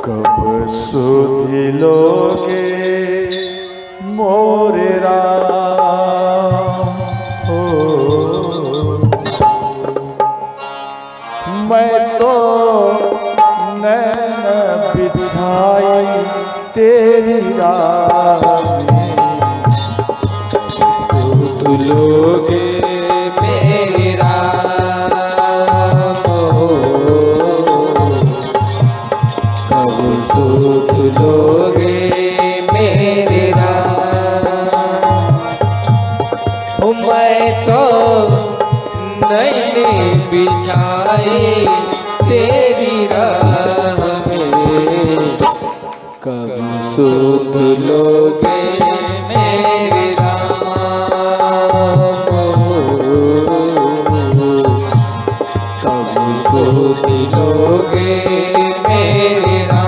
कब सुधि लोगे मोरे राम हो। मैं तो नैन बिछाई तेरी राह में, सुध लोगे मेरी राम हो। कब सुध लोगे मेरी राम। मैं तो नैने बिछाई तेरी राह में, कब सुध लोगे मेरी राम हो। कब सुध लोगे मेरी राम।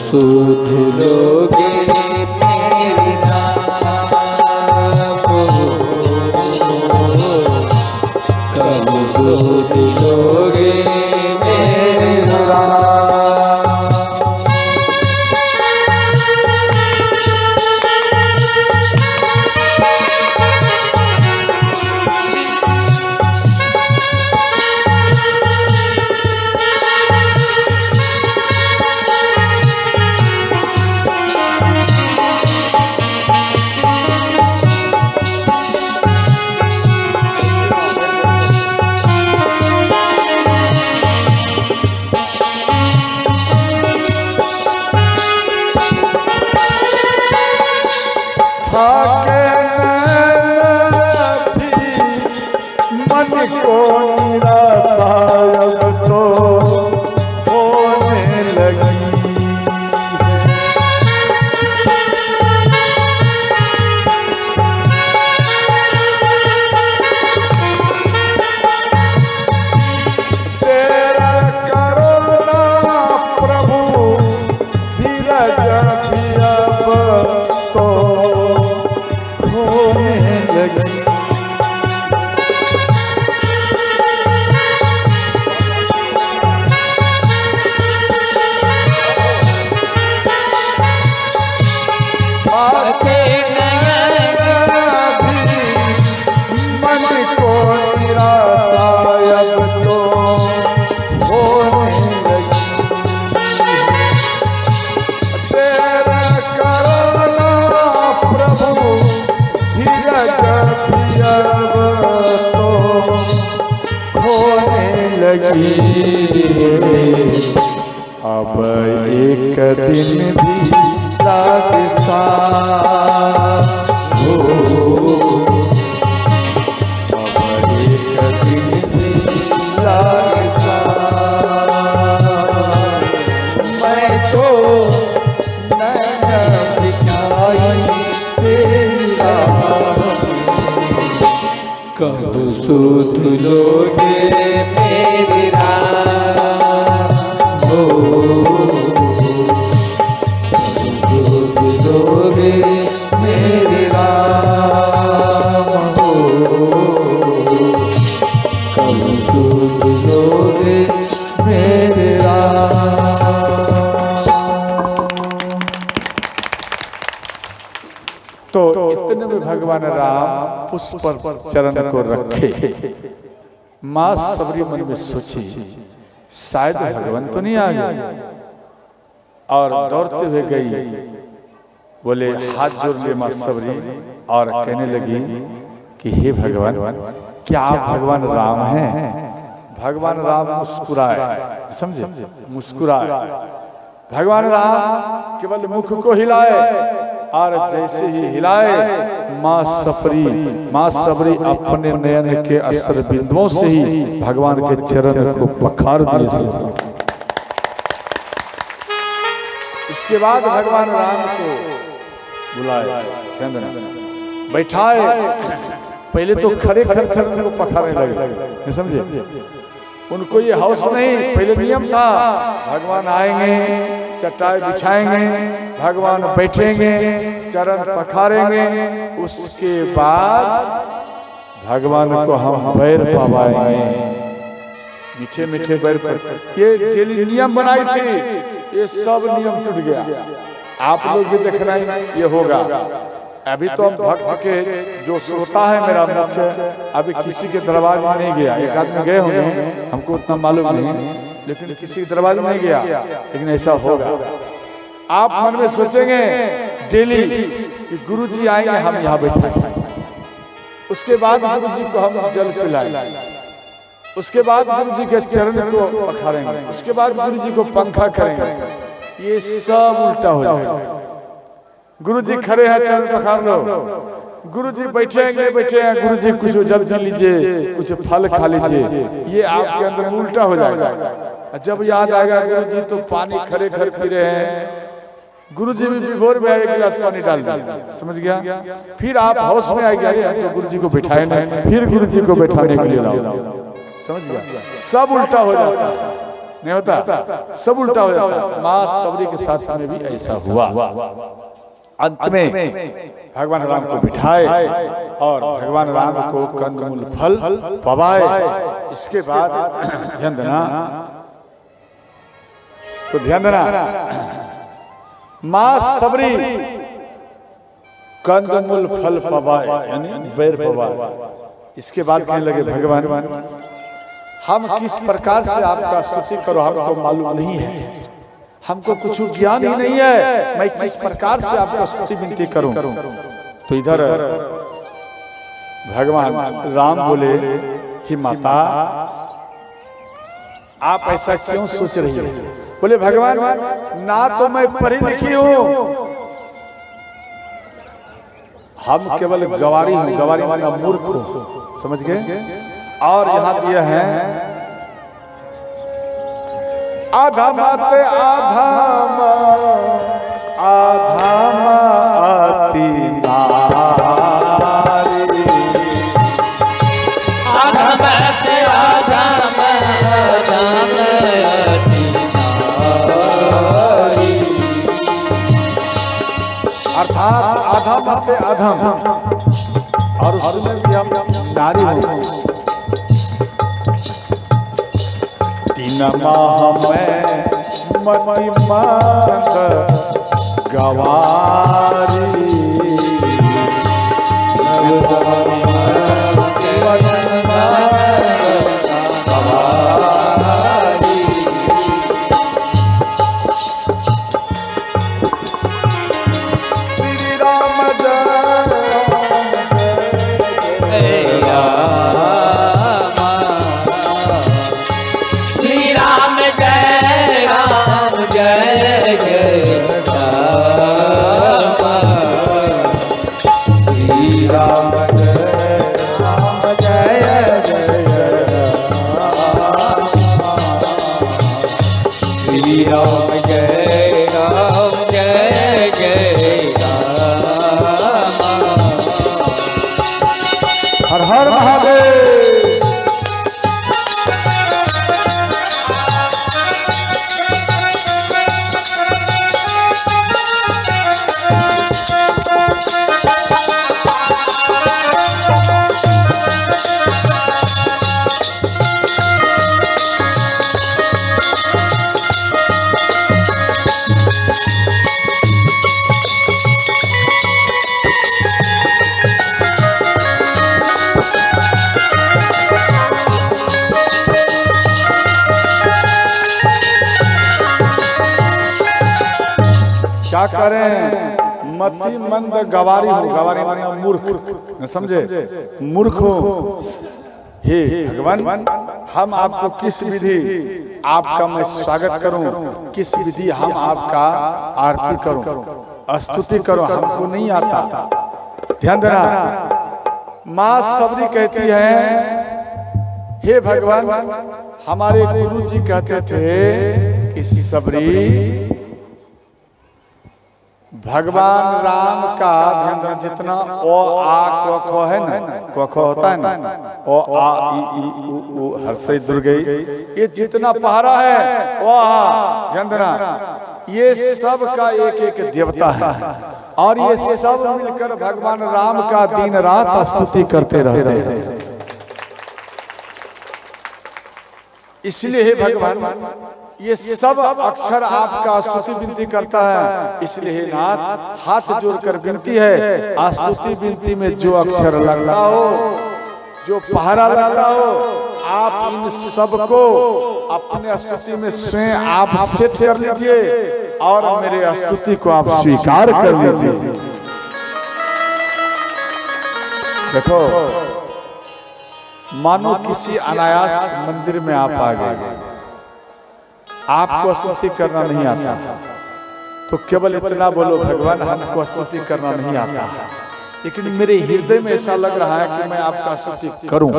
सुध लोगे मेरी राम हो। कब सुध लोगे मेरी राम। मन को निराशा अब तो होने लगी। तेरा करुणा प्रभु धीरज भी अब तो होने लगी। अब एक दिन भी लाग सा हो अब एक दिन लागे साए मैं तो नैन बिछाई तेरी राह कब सुध लोगे मेरी राह हो सुध लोगे मेरे राम हो कब सुध लोगे मेरे राम। तो इतने में भगवान राम पुष्प पर चरण को रखे। माँ सबरी मन में सोची शायद भगवान तो नहीं आ गए, और दौड़ते हुए गई, बोले हाथ जोड़ लिए माँ सबरी और कहने लगी कि हे भगवान, क्या आप भगवान राम हैं? भगवान राम मुस्कुराए, समझे, मुस्कुराए। भगवान राम केवल मुख को हिलाए, और जैसे ही हिलाए माँ सबरी अपने नयन के अस्त्र बिंदुओं से ही भगवान के चरण को पखार दिए। इसके बाद भगवान राम को बुलाए, बैठाए। पहले तो खड़े खड़े चरण को पखारने लगे, समझे। उनको ये हौस नहीं, पहले नियम था भगवान आएंगे, चटाई बिछाएंगे, भगवान बैठेंगे, चरण पखारेंगे, उसके बाद भगवान को हम पैर पवाएंगे, मीठे मीठे पैर पर। ये डेली नियम बनाई थी, ये सब नियम टूट गया। आप लोग भी देखना ही ये होगा। अभी तो हम भक्त के जो श्रोता है मेरा मुख्य, अभी किसी के दरबार में नहीं गया। एक आदमी गए होंगे, हमको उतना मालूम नहीं, लेकिन किसी के दरबार में नहीं गया, लेकिन ऐसा होगा। आप मन में सोचेंगे डेली कि गुरु जी आएंगे, हम यहाँ बैठेंगे, उसके बाद गुरु जी को हम जल पिलाएंगे, उसके बाद गुरु जी के चरण को पखारेंगे, उसके बाद गुरु जी को पंखा करेंगे। ये सब उल्टा हो जाएगा। गुरु जी खड़े हैं, चरण पखार लो। गुरु जी बैठे हैं, गुरु जी कुछ जल पी लीजिए, कुछ फल खा लीजिए। ये आपके अंदर उल्टा हो जाएगा। जब याद आएगा गुरु जी तो पानी खड़े खड़े पी रहे हैं, गुरु जी भी विभोर में एक गिलास पानी डाल दिया, समझ गया। फिर आप होश में आएगा, तो गुरु जी को बैठाए नहीं, फिर गुरु जी को बैठाने के लिए लाओ, समझ गया। सब उल्टा हो जाता, नहीं होता, सब उल्टा हो जाता। माँ सबरी के साथ में भी ऐसा हुआ। अंत में भगवान राम को बिठाए और भगवान राम को कंदमूल फल पवाए। इसके बाद ध्यान देना, तो ध्यान देना, माँ सबरी कंदमूल फल पवाए, यानी बैर पवाए। इसके बाद कहने लगे भगवान हम किस प्रकार से आपका स्तुति करो, हमको मालूम नहीं है, हमको कुछ ज्ञान ही नहीं है, मैं किस प्रकार से आपका स्तुति विनती करूं। तो इधर भगवान राम बोले ही माता आप ऐसा क्यों सोच रही हैं? बोले भगवान ना तो मैं पढ़ी लिखी हूं, हम केवल गवारी हूं, गवारी माना मूर्ख हूं, समझ गए। और यहाँ दिया है आधाम आते आधाम आधाम आती नारी, आधाम आते आधाम आधाम आती नारी। अर्थात आधाम आते आधाम, और उसमें भी हम नारी हो। तीन माह में मति मंद गवारी, श्री राम राम जय राम जय जय राम। हर हर महादेव। क्या करें, मति मंद गवारी हो, गवारी माने मूर्ख, समझे, मूर्ख हो। हे भगवान, हम आपको किस विधि आपका मैं स्वागत करूं, किस विधि हम आपका आरती करूं, स्तुति करूं, हमको नहीं आता। ध्यान देना, माँ सबरी कहती है, हे भगवान, हमारे गुरु जी कहते थे कि सबरी भगवान राम का ध्यान देना, जितना ओ आ क ख है ना, क ख होता है ना, ओ आ ई ई उ उ हर्षई दुर्गई, ये जितना पहाड़ा है ओ आ, ध्यान देना, ये सब का एक एक देवता है और ये सब मिलकर भगवान राम का दिन रात स्तुति करते रहते हैं। इसलिए हे भगवान, ये सब अक्षर आपका स्तुति विनती करता है। इसलिए हे नाथ, हाथ जोड़कर विनती है, स्तुति विनती में जो अक्षर लगता हो, जो पहरा लगता हो, आप इन सबको अपने स्तुति में स्वयं आप सेट कर लीजिए और मेरे स्तुति को आप स्वीकार कर लीजिए। देखो, मानो किसी अनायास मंदिर में आप आ गए, आपको स्तुति करना नहीं आता, तो केवल इतना बोलो, भगवान हमको स्तुति करना नहीं आता, लेकिन मेरे हृदय में ऐसा लग रहा है कि मैं आपका स्तुति करूं।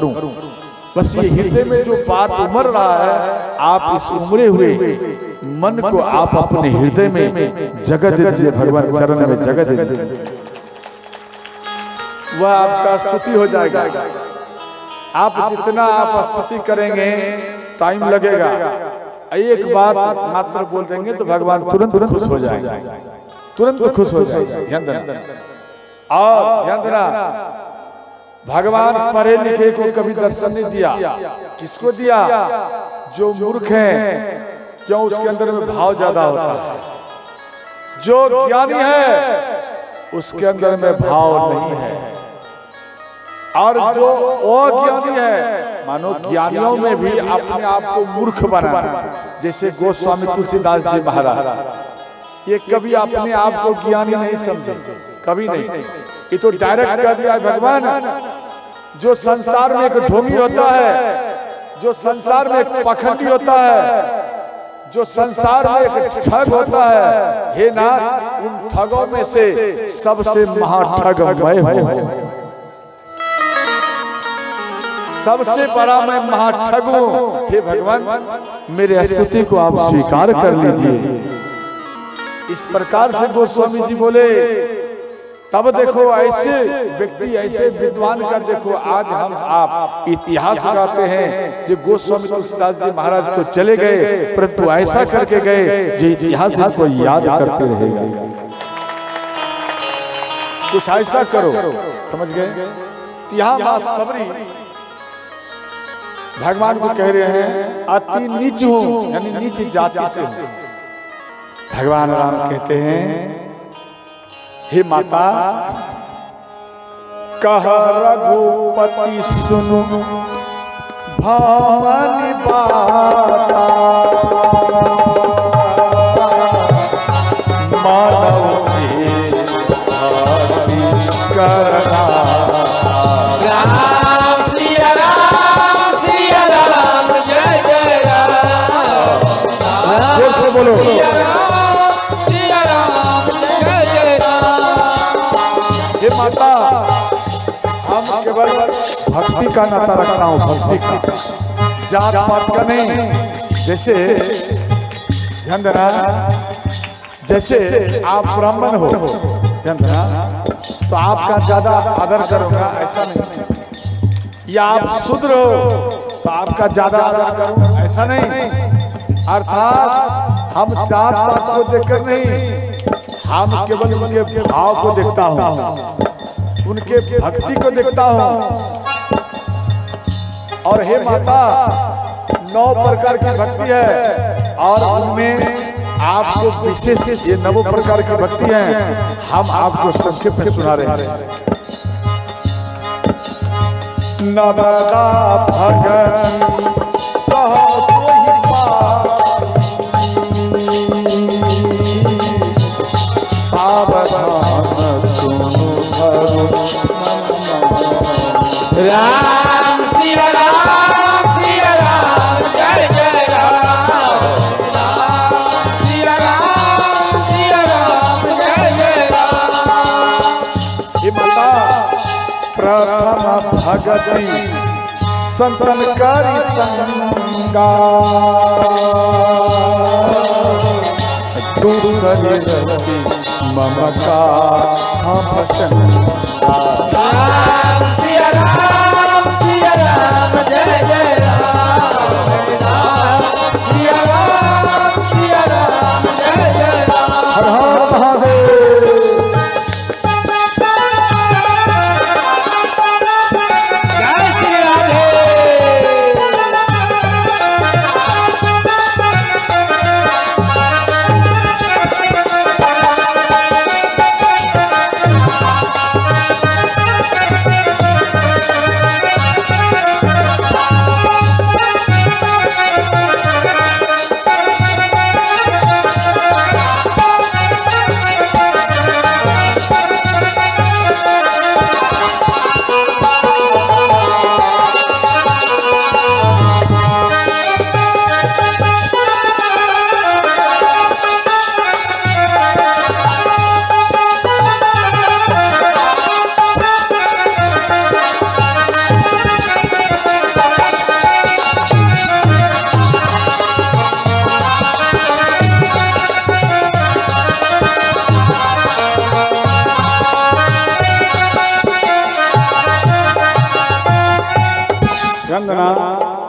बस ये हृदय में जो बात उमड़ रहा है, आप इस उमड़े हुए मन को आप अपने हृदय में जगह दे दीजिए, भगवान चरण में जगह दे दीजिए, वह आपका स्तुति हो जाएगा। आप जितना आप स्तुति करेंगे टाइम लगेगा, एक बात मात्र बोल देंगे तो भगवान तुरंत खुश हो जाएंगे, तुरंत खुश हो जाएंगे। ध्यान देना, और ध्यान देना, भगवान पढ़े लिखे को कभी दर्शन नहीं दिया। किसको दिया? जो मूर्ख है। क्यों? उसके अंदर में भाव ज्यादा होता है। जो ज्ञानी है उसके अंदर में भाव नहीं है, और जो अज्ञानी है, मानो ज्ञानियों में भी अपने आप को मूर्ख बना, जैसे गोस्वामी तुलसीदास जी महाराज, ये कभी अपने आप को ज्ञानी नहीं समझे, कभी नहीं। ये तो डायरेक्ट कह दिया भगवान, जो संसार में एक ढोंगी होता है, जो संसार में एक पखंडी होता है, जो संसार में एक ठग होता है, हे नाथ, उन ठगों में से सबसे महाठग मैं हूं, सबसे बड़ा मैं महाठग हूं। हे भगवान, मेरे स्तुति को आप स्वीकार कर लीजिए। इस प्रकार से गोस्वामी जी बोले। तब देखो, ऐसे व्यक्ति, ऐसे विद्वान का देखो, आज हम आप इतिहास गाते हैं जो गोस्वामी तुलसीदास जी महाराज तो चले गए, परंतु ऐसा करके गए जो इतिहास को याद करते रहेगा। कुछ ऐसा करो, समझ गए? यहाँ मां सबरी भगवान को कह रहे हैं, अति नीच हूं, यानी नीच जाति से हूं। भगवान राम कहते हैं, हे माता, कह रघुपति सुनु भवानी बाता, मानव के आरती करना। राम सिया राम जय जय राम। जोर से बोलो, सिया राम जय जय राम। हे माता, हम केवल भक्ति का नाता रखता हूँ, भक्ति का, जात पात का नहीं। जैसे ध्यान देना, जैसे आप ब्राह्मण हो, ध्यान देना, तो आपका ज्यादा आदर करूंगा ऐसा नहीं, या आप शूद्र हो तो आपका ज्यादा आदर करूंगा ऐसा नहीं। अर्थात हम जात पात को देखकर नहीं, हम केवल उनके भाव को देखता हूँ, उनके भक्ति को देखता हूँ। और हे माता, 9 प्रकार की भक्ति है और उनमें आपको विशेष ये 9 प्रकार की भक्ति है, हम आपको संक्षेप में सुना रहे हैं। नवदा भगत राम सिया राम सिया राम, जय जय राम, राम सिया राम सिया राम, जय जय राम। ये माता प्रथम भगति संतनकारी संगा, दूसरी रति ममता राम सिया राम, जय जय राम, राम सिया राम, जय जय राम। हर हर महादेव। जय श्री राधे।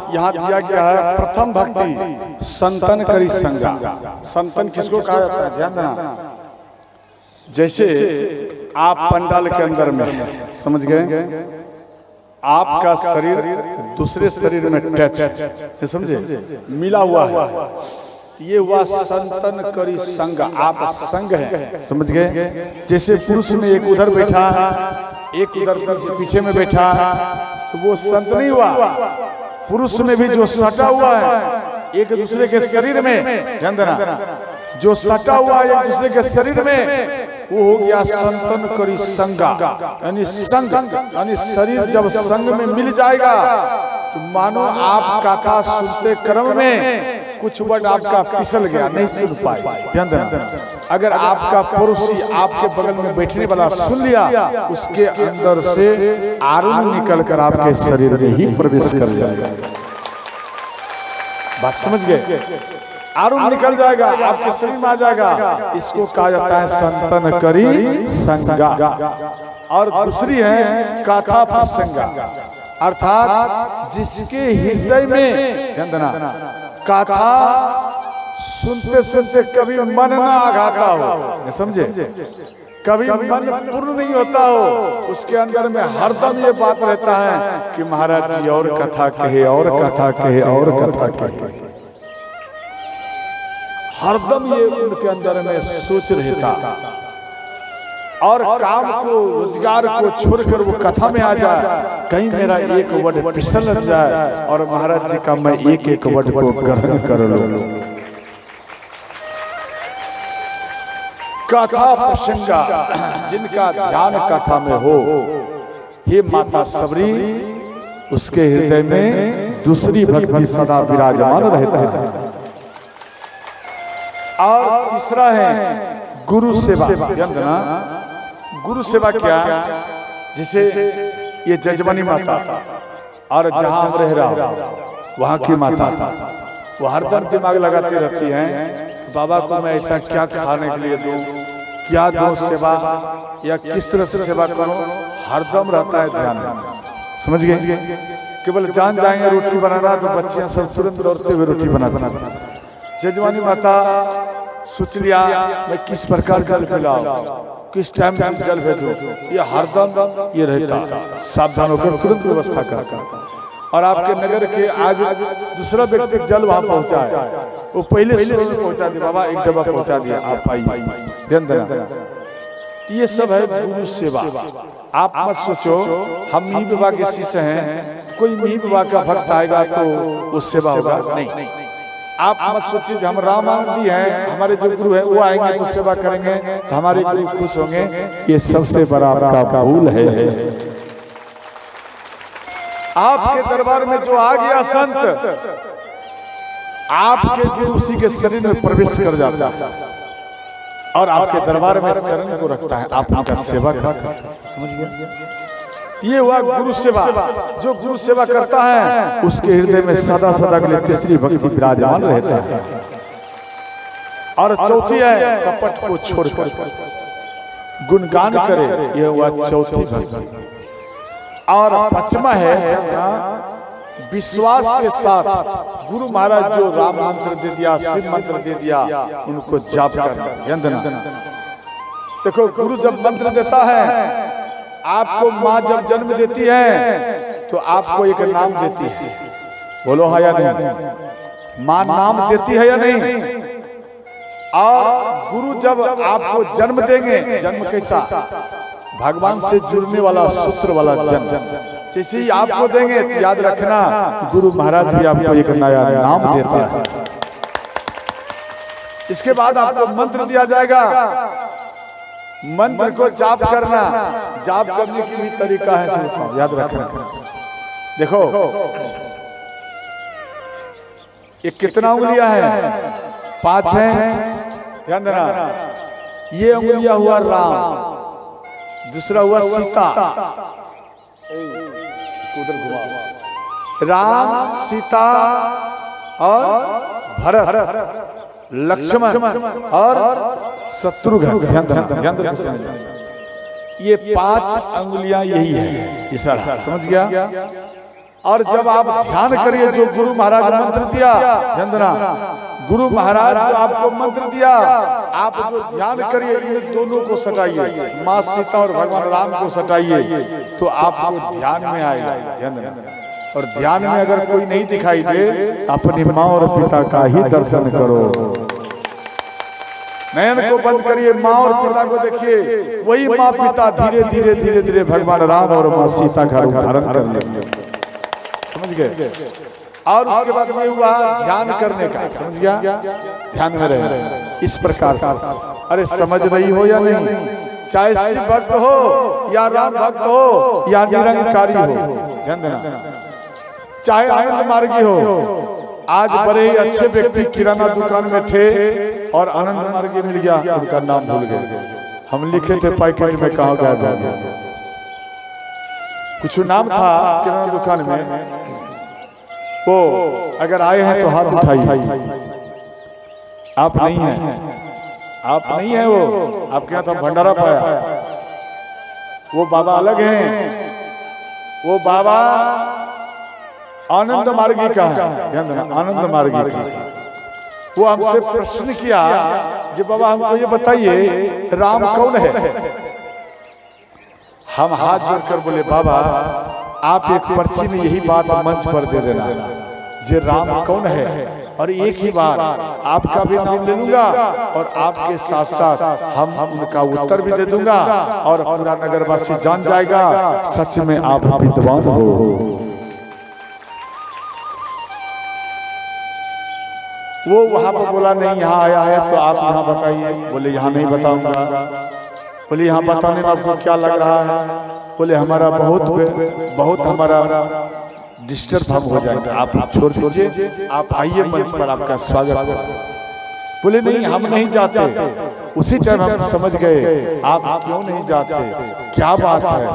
यहाँ दिया गया है प्रथम भक्ति संतन करी संगा। संतन किसको कहा जाता है? ध्यान देना, जैसे आप पंडाल के अंदर में समझ गए, आपका शरीर दूसरे शरीर में टच, समझे, मिला हुआ है, ये हुआ संतन करी संग। आप संग है, समझ गए। जैसे पुरुष में एक उधर बैठा, एक उधर पीछे में बैठा, तो वो संत नहीं हुआ। पुरुष में भी जो सटा हुआ है एक दूसरे के शरीर में, ध्यान देना, जो सटा हुआ है एक दूसरे के शरीर में, वो हो गया संतन करी संगा। यानी संग, यानी शरीर जब संग में मिल जाएगा तो मानो आप कथा सुनते क्रम में कुछ वर्ड आपका फिसल गया, नहीं सुन पाए। ध्यान देना, अगर आपका पड़ोसी आपके बगल में बैठने वाला सुन लिया, उसके अंदर से आरुण निकल कर आपके शरीर में ही प्रवेश कर जाएगा। बात समझ गए? आरुण निकल जाएगा, आपके शरीर में आ जाएगा। इसको कहा जाता है संतन करी संगा। और दूसरी है कथा प्रसंगा, अर्थात जिसके हृदय में, ध्यान देना, कथा सुनते सुनते कभी मन ना आघाता हो, समझे, कभी मन पूर्ण नहीं होता हो, उसके अंदर में हरदम ये बात रहता है कि महाराज जी और कथा कहे, और कथा कहे, और कथा कहे। हरदम ये उनके अंदर में सोच रहता, और काम को, रोजगार को छोड़कर वो कथा में आ जाए, कहीं मेरा एक वर्ड फिसल जाए और महाराज जी का मैं एक एक वर्ड को ग्रहण कर लूं। कथा प्रसंगा, जिनका ध्यान कथा में हो, हे माता सबरी, उसके हृदय में दूसरी भक्ति सदा विराजमान रहता है। और तीसरा है गुरु सेवा। ध्यान देना, गुरु सेवा क्या? जैसे ये जजमानी माता और जहां हम रह रहा वहां की माता, वो हरदम दिमाग लगाती रहती हैं, बाबा को मैं ऐसा क्या खाने के लिए दूं, क्या दूं सेवा, या किस तरह से सेवा करूं, हरदम रहता है ध्यान में। समझ गए? केवल जान जाएंगे रोटी बनाना तो बच्चियां सब तुरंत दौड़ते हुए रोटी बनाती। जजमानी माता सोच लिया मैं किस प्रकार जल पिलाऊं, किस टाइम जल भेजूं, ये हरदम ये रहता, सावधान होकर तुरंत व्यवस्था करता। और आपके नगर के आज दूसरा व्यक्ति जल वहां पहुंचा है, वो पहले शुरू में पहुंचा दिया, बाबा एक डब्बा पहुंचा दिया, आप आइए, ध्यान देना। ये सब है गुरु सेवा। आप मत सोचो हम मिही बाबा के शिष्य हैं, कोई मिही बाबा का भक्त आएगा तो वो सेवा होगा, नहीं। आप मत सोचिए हम रामानंदी हैं, हमारे जो गुरु है वो आएंगे तो सेवा करेंगे तो हमारे गुरु खुश होंगे, ये सबसे बड़ा आपका भूल है। आपके दरबार में जो आ गया संत, आपके जो उसी के शरीर में प्रवेश कर जाता है और आपके दरबार में चरण को रखता है, आप उनका सेवा करते हैं। समझ गए? ये हुआ गुरु सेवा। जो गुरु सेवा करता है उसके हृदय में सदा सदा के लिए तीसरी भक्ति विराजमान रहता है। और चौथी है कपट को छोड़कर गुणगान करे, यह हुआ चौथी भक्ति। और पांचवा है विश्वास के साथ गुरु महाराज जो राम मंत्र दे दिया, शिव मंत्र दे दिया, उनको जाप करना। देखो गुरु जब मंत्र देता है, आपको माँ जब जन्म देती है तो आपको एक नाम देती है, बोलो हाँ या नहीं? माँ नाम देती है या नहीं? और गुरु जब आपको जन्म देंगे, जन्म कैसा? भगवान से जुड़ने वाला सूत्र वाला जन्म, जैसे ही आपको देंगे तो याद रखना गुरु महाराज भी आपको एक नया नाम देते हैं। इसके बाद आपको मंत्र दिया जाएगा, मंत्र को जाप करना। जाप करने की भी तरीका है, याद रखना। देखो ये कितना उंगलियां हैं? 5 हैं, ध्यान देना। ये उंगलियां हुआ राम, दूसरा हुआ सीता, उधर घुमा, राम सीता और भरत, लक्ष्मण और शत्रुघ्न। ध्यान देना, ये 5 अंगुलियां यही है, इशारा। समझ गया? और जब आप ध्यान करिए जो गुरु महाराज ने मंत्र दिया, ध्यान देना, गुरु महाराज जो आपको मंत्र दिया, आप जो ध्यान करिए इन दोनों को सटाइए, माँ सीता और भगवान राम को सटाइए, तो आपको ध्यान में आएगा। ध्यान देना। और ध्यान में अगर कोई नहीं दिखाई दे, अपनी माँ और पिता का ही दर्शन करो। नयन को बंद करिए, माँ और पिता को देखिए, वही माँ पिता धीरे धीरे धीरे धीरे भगवान राम और माँ सीता का रूप धारण कर लेंगे। समझ गए? और उसके बाद ये हुआ ध्यान करने का। समझ गया? ध्यान में रहे इस प्रकार से। अरे समझ रही हो या नहीं? चाहे शिव भक्त हो या राम भक्त हो या निरंकारी हो, ध्यान देना, चाहे आनंद मार्गी हो। आज बड़े ही अच्छे व्यक्ति किराना दुकान में थे और आनंद मार्गी मिल गया, उनका नाम भूल गए। हम लिखे थे पैकेट में, कहाँ गया? कुछ नाम था किराना दुकान में, वो अगर आए हैं तो हाथ उठाइए। आप नहीं हैं, आप नहीं हैं, वो आपके यहाँ तो भंडारा पाया। वो बाबा अलग हैं, वो बाबा आनंद मार्गी का है। ध्यान देना, आनंद मार्गी का। वो हमसे प्रश्न किया, जी बाबा हमको ये बताइए राम कौन है? हम हाथ जोड़कर बोले, बाबा आप एक पर्ची में यही बात मंच पर दे देना, जे राम कौन है, और एक ही बार आपका भी नाम ले लूंगा और आपके साथ साथ हम उनका उत्तर भी दे दूंगा और पूरा नगरवासी जान जाएगा सच में आप विद्वान हो। वो वहां पर बोला, नहीं यहाँ आया है तो आप यहाँ बताइए। बोले यहाँ नहीं बताऊंगा। बोले यहाँ बताने में आपको क्या लग रहा है? बोले हमारा बहुत हमारा डिस्टर्ब हम हो जाएगा, आप छोड़ दीजिए, आप आइए मंच पर, आपका स्वागत है। बोले नहीं हम नहीं जाते। उसी टाइम हम समझ गए आप क्यों नहीं जाते, क्या बात है।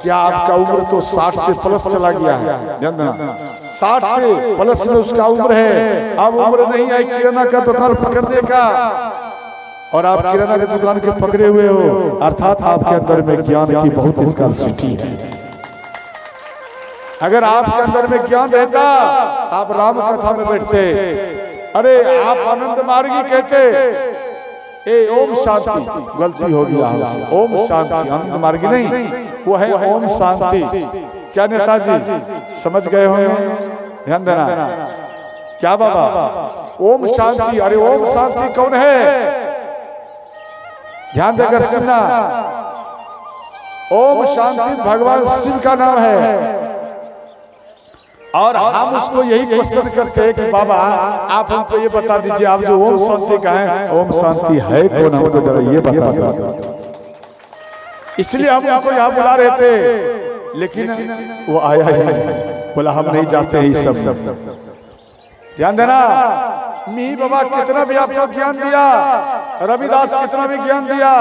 क्या आपका उम्र तो 60 से प्लस चला गया है, ध्यान देना, 60 से प्लस में उसका उम्र है। अब उम्र नहीं आई किराना का दुकान पकड़ने का, और आप किराना की दुकान के पकड़े हुए हो, अर्थात आपके अंदर में ज्ञान की बहुत स्कार्सिटी है। अगर आपके अंदर में ज्ञान रहता आप राम कथा में बैठते, अरे आप आनंद मार्गी कहते, ए ओम शांति, गलती हो गया हमसे, ओम शांति, आनंद मार्गी नहीं, वो है ओम शांति। क्या नेताजी समझ गए हो, ध्यान देना, क्या बाबा ओम शांति, अरे ओम शांति कौन है, ध्यान देकर सुनना, ओम शांति भगवान शिव का नाम है। और हम उसको यही क्वेश्चन करते हैं कि बाबा आप हमको ये बता दीजिए, आप जो ओम शांति का है, ओम शांति है कौन, हमको जरा ये बता दो। इसलिए हम उनको यहाँ बुला रहे थे, लेकिन वो आया ही नहीं, बोला हम नहीं जाते ही सब। ध्यान देना, मी बाबा कितना भी आपको ज्ञान दिया, रविदास कितना भी ज्ञान दिया,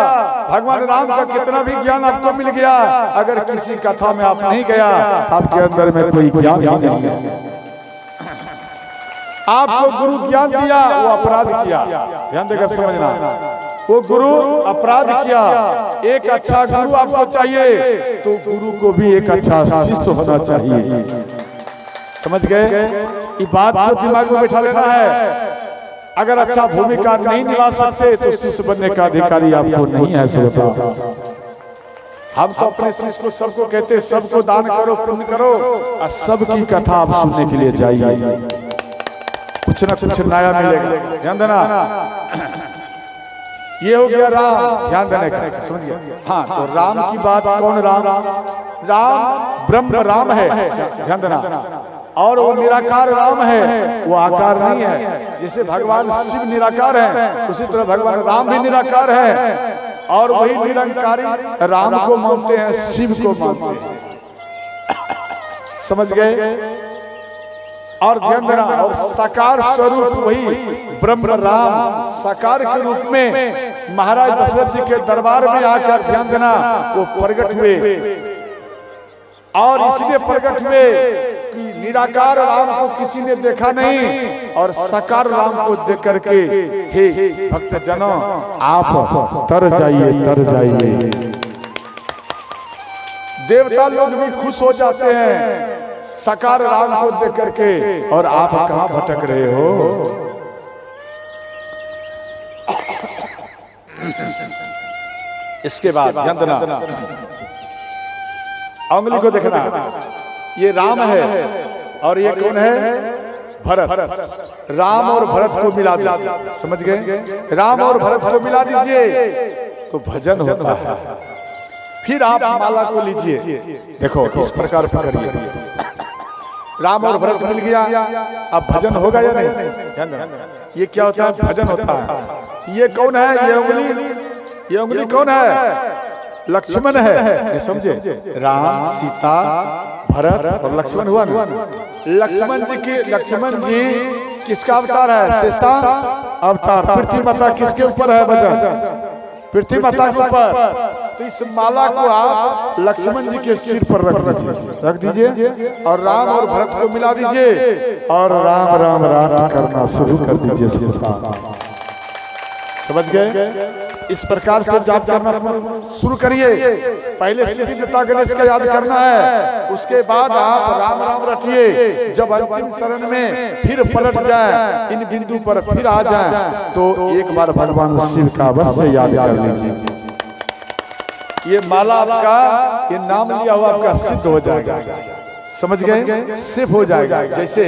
भगवान राम का कितना भी ज्ञान आपको मिल गया, अगर किसी कथा में आप नहीं गया, आपके अंदर में कोई ज्ञान ही नहीं है। आपको गुरु ज्ञान दिया, वो अपराध किया, ध्यान देकर समझना, वो गुरु अपराध किया। एक अच्छा गुरु आपको चाहिए तो गुरु को भी एक अच्छा शिष्य होना चाहिए। समझ गए, ये बात को दिमाग में बैठा लेना है। अगर अच्छा भूमिका नहीं निभा सकते तो शिष्य बनने का अधिकारी आपको नहीं है। सबका हम तो अपने शिष्य को सबको कहते, सबको दान करो, पुण्य करो, और सबकी कथा आप सुनने के लिए जाइए, कुछ ना कुछ नया मिलेगा। ध्यान देना, ये हो गया राम, ध्यान देने का, समझ गया। हाँ, तो राम की बात, कौन राम, राम ब्रह्म राम है, ध्यान देना, और वो निराकार राम है, वो आकार नहीं है। जैसे भगवान शिव निराकार है, उसी तरह भगवान राम भी निराकार है, और वही निरंकारी राम को मानते हैं, शिव को मानते हैं। समझ गए, और ध्यान देना, और साकार स्वरूप वही ब्रह्म राम साकार के रूप में महाराज दशरथ जी के दरबार में आकर, ध्यान देना, वो प्रकट हुए, और इसलिए प्रकट हुए कि निराकार राम को किसी ने देखा नहीं, और साकार राम को देख करके हे भक्त जनों आप तर जाइए, तर जाइए। देवता लोग भी खुश हो जाते हैं साकार राम को देख करके, और आप कहां भटक रहे हो। इसके बाद ध्यान देना, उंगली को देखना, ये राम है, और ये कौन है, भरत। राम और भरत को मिला दीजिए, समझ गए, राम और भरत को मिला दीजिए तो भजन होता है। फिर आप माला को लीजिए, देखो इस प्रकार पकड़िए, राम और भरत मिल गया, अब भजन होगा या नहीं, ध्यान देना, ये क्या होता है, भजन होता है। ये कौन है, ये उंगली कौन है, लक्ष्मण है, समझे, राम सीता भरत और लक्ष्मण हुआ ना। लक्ष्मण जी किसका अवतार है, शेषा अवतार। पृथ्वी माता किसके ऊपर है भजन, पृथ्वी माता के ऊपर। तो इस माला को आप लक्ष्मण जी के सिर पर रख दीजिए, और राम और भरत को मिला दीजिए, और राम राम राम करना शुरू कर दीजिए। समझ गए, इस प्रकार से जाप करना शुरू करिए। पहले सिद्धिदाता गणेश का याद करना है, उसके बाद आप राम राम रटिए। जब अंतिम शरण में फिर पलट जाए, इन बिंदु पर फिर आ जाए, तो एक बार भगवान शिव का अवश्य याद कर लीजिए। ये माला आपका, ये नाम लिया हुआ आपका सिद्ध हो जाएगा। समझ गए, सेव हो जाएगा। जैसे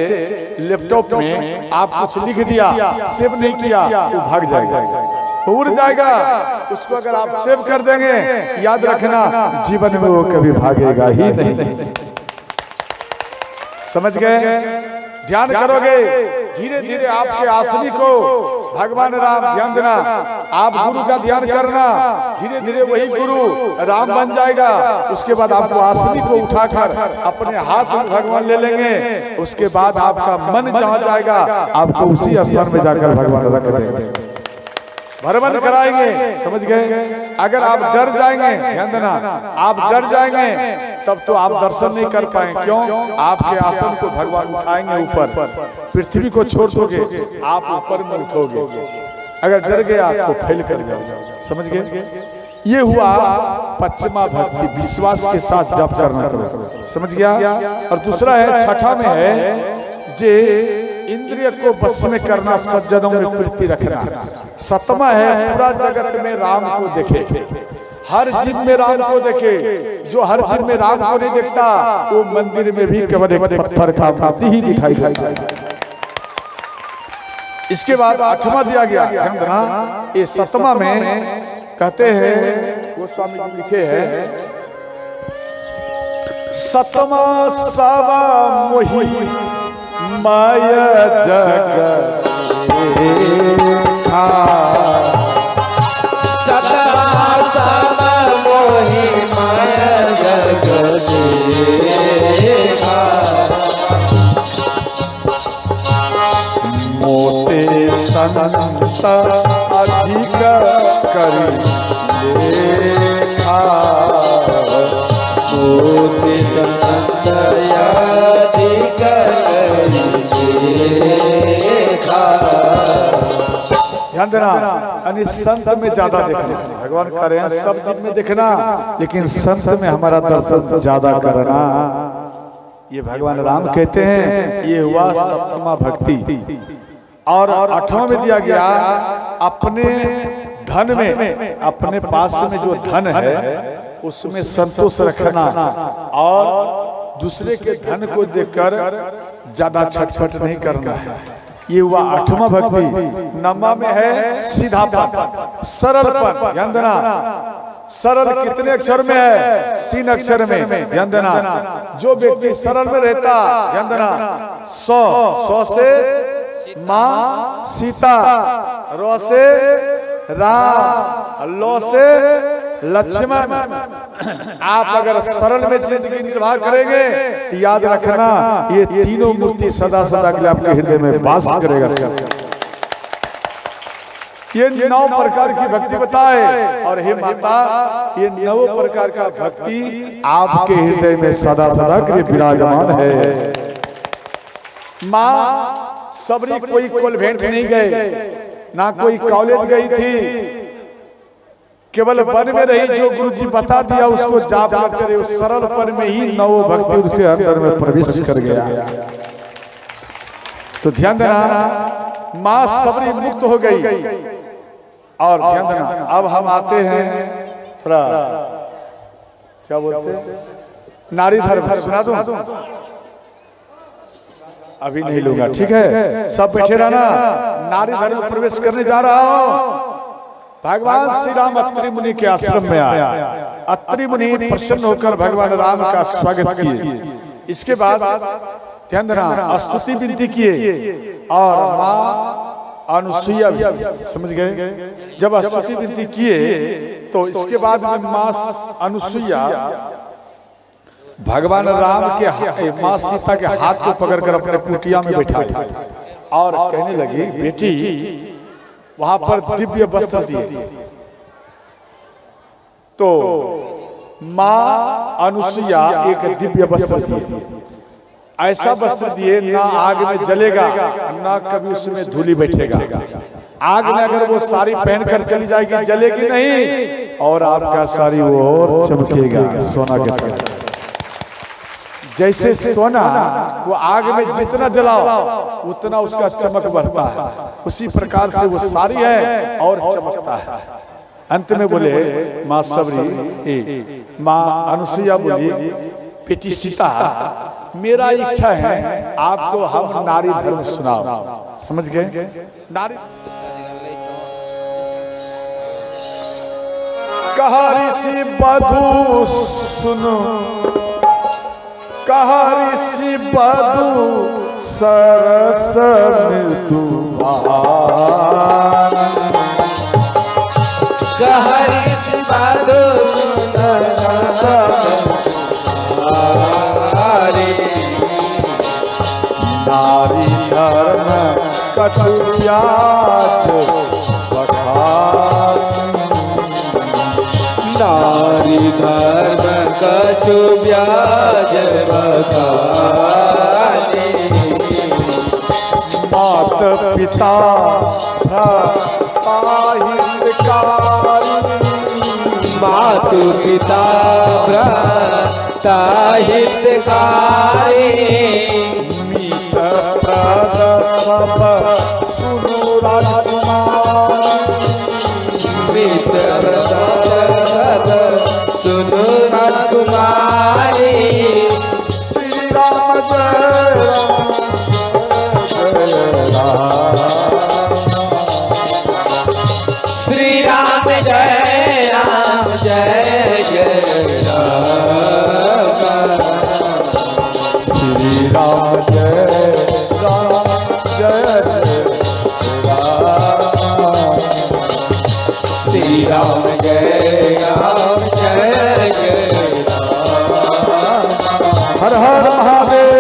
लैपटॉप में आप कुछ लिख दिया, सेव नहीं किया, वो भाग जाएगा, उड़ जाएगा। उसको अगर आप सेव कर देंगे, याद रखना जीवन में वो कभी भागेगा ही नहीं। समझ गए, ध्यान करोगे, धीरे धीरे आपके आसनी को भगवान राम, ध्यान देना, आप गुरु का ध्यान करना, धीरे धीरे वही गुरु राम बन जाएगा। उसके बाद आपको आसनी को उठाकर अपने हाथ में भगवान ले लेंगे। उसके बाद आपका मन जहाँ जाएगा, आपको उसी स्थान में जाकर भगवान रख देंगे, भ्रमण कराएंगे। समझ गए, अगर आप डर जाएंगे, ध्यान देना, आप डर जाएंगे तब तो आप दर्शन नहीं कर पाए। क्यों? आपके आसन को भगवान उठाएंगे ऊपर, पृथ्वी को छोड़ दोगे, आप ऊपर में उठोगे। अगर डर गया तो फेल कर जाओगे। समझ गए? ये हुआ पश्चिमा भक्ति, विश्वास के साथ जप करना करो। समझ गया? और दूसरा है, छठा में है जे इंद्रिय को बस में करना, सज्जनों में प्रीति रखना। सतमा है, पूरा जगत में राम को देखे, हर जीव में राम को देखे। जो हर जीव में राम को नहीं देखता, वो मंदिर में भी केवल एक पत्थर का मूर्ति ही दिखाई देता है। इसके बाद आठवां दिया गया, ध्यान देना, ये सतमा में कहते हैं, गोस्वामी जी लिखे हैं, सतमा सवा मोही माया जगत सतमा सवा मोही माया जगत मोते संत अधिक करी लेखा, मोते संत अधिक करी लेखा। ध्यान देना, यानी संत में ज्यादा देखना। भगवान कह रहे हैं सब चीज में देखना, लेकिन संत में हमारा दर्शन ज्यादा करना। ये भगवान राम कहते हैं। ये हुआ सप्तमा भक्ति। और आठवां में दिया गया, अपने धन में, अपने पास में जो धन है उसमें संतोष रखना और दूसरे के धन को देखकर ज्यादा छटपट नहीं करना है। ये हुआ आठवां भक्ति। नवमा में है सीधापन, सरलपन। ध्यान देना, सरल कितने अक्षर में है? 3 अक्षर में। ध्यान देना, जो व्यक्ति सरल में रहता, ध्यान देना, 100 से माँ सीता, रो से राम, लो से लक्ष्मण। आप अगर सरल में जिंदगी निर्वाह करेंगे तो याद रखना, ये तीनों मूर्ति सदा सदा के लिए आपके हृदय में वास करेगा। ये 9 प्रकार की भक्ति बताए। और हे माता, ये 9 प्रकार का भक्ति आपके हृदय में सदा सदा के लिए विराजमान है। माँ सबरी कोई कॉन्वेंट नहीं गए, ना कोई कॉलेज गई थी, केवल वन में रही। जो गुरु जी बता दिया उसको जाप करे, उस सरल पन में ही 9 भक्ति उसके अंदर में प्रवेश कर गया। तो ध्यान देना, माँ सबरी मुक्त हो गई। और ध्यान देना, अब हम आते हैं थोड़ा, क्या बोलते हैं, नारी धर्म। सुना दूं? अभी नहीं लूंगा, ठीक है? सब बैठे रहना। नारी धर्म में प्रवेश करने जा रहा हूं। भगवान श्री राम अत्रि मुनि के आश्रम में आया। अत्रि मुनि प्रसन्न होकर भगवान राम का स्वागत किए। इसके बाद ध्यान देना, स्तुति विनती किए और माँ अनुसुईया, समझ गए? जब स्तुति विनती किए तो इसके बाद में माँ अनुसुईया भगवान राम के, माँ सीता के हाथ को पकड़कर अपने कुटिया में बैठाई और कहने लगी, बेटी, वहां पर दिव्य वस्त्र दिए। तो माँ अनुसुईया एक दिव्य वस्त्र दिए। ऐसा वस्त्र दिए, ना आग में जलेगा, ना कभी उसमें धूली बैठेगा। आग में अगर वो साड़ी पहनकर चली जाएगी, जलेगी नहीं, और आपका साड़ी वो और चमकेगा सोना के तरह। जैसे सोना वो आग में जितना जलाओ उतना उसका चमक बढ़ता है, उसी प्रकार से वो सारी है और चमकता है। अंत में बोले माँ सबरी, माँ अनुसुईया बोली, बेटी सीता, मेरा इच्छा है आपको हम नारी धर्म सुनाओ। समझ गए? नारी कहा ऋषि बधू सुनो, कहा ऋषि बधू सरस मृदुवान, कहा ऋषि बधू सरस नारी धर्म कटु प्याज बखान, नारी धर्म कछु ब्याज बताने मात पिता मातु पिता भ्राता हितकारी मीत प्रद सब सुनो राजकुमार मित्र प्रसाद सुनो राजकुमारी श्री राम जय राम श्री राम जय राम जय जय राम श्री राम जय राम जय राम श्री राम जय राम जय जय राम हर हर महादेव।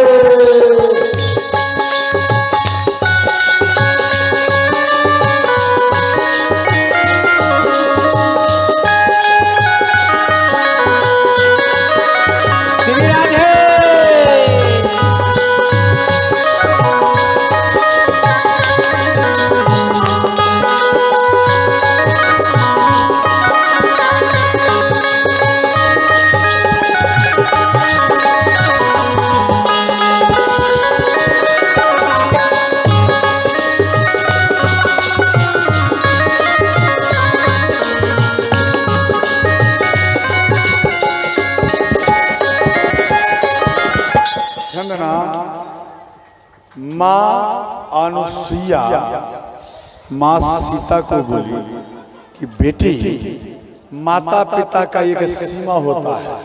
माँ अनुसुईया माँ सीता को बोली कि बेटी माता पिता का एक सीमा होता है,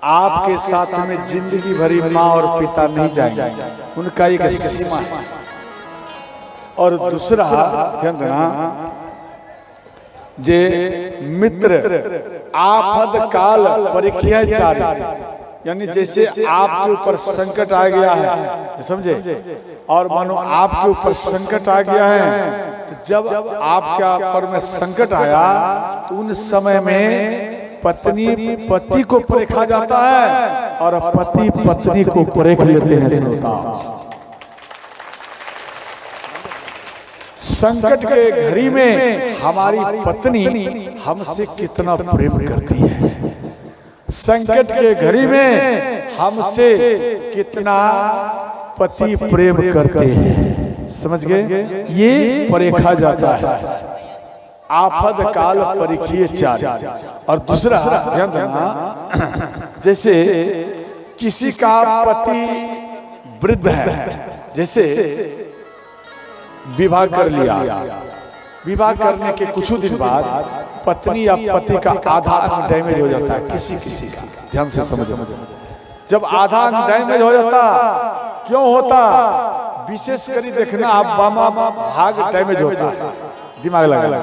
आपके साथ में जिंदगी भरी माँ और पिता नहीं जाएंगे, उनका एक सीमा है। और दूसरा ध्यान देना जे मित्र आफत काल परीक्षा चार, यानी जैसे आपके ऊपर संकट आ गया है, समझे, और मानो आपके ऊपर संकट आ गया है, तो जब आपके ऊपर में संकट आया तो उन समय में पत्नी पति को परखा जाता है और पति पत्नी को परख लेते हैं। संकट के घड़ी में हमारी पत्नी हमसे कितना प्रेम करती है, संकट के घड़ी में हमसे कितना पति प्रेम करते हैं, समझ गए, ये परखा जाता है। आफत काल परीक्षिए चार। और दूसरा ध्यान देना, जैसे किसी का पति वृद्ध है, जैसे विवाह कर लिया, विवाह करने के कुछ दिन बाद पत्नी या पति का आधा अंग डैमेज हो जाता है, किसी किसी का, ध्यान से समझो, जब आधा अंग डैमेज हो जाता, क्यों होता, विशेष करी देखना आप, बामा भाग डैमेज होता है, दिमाग लगा,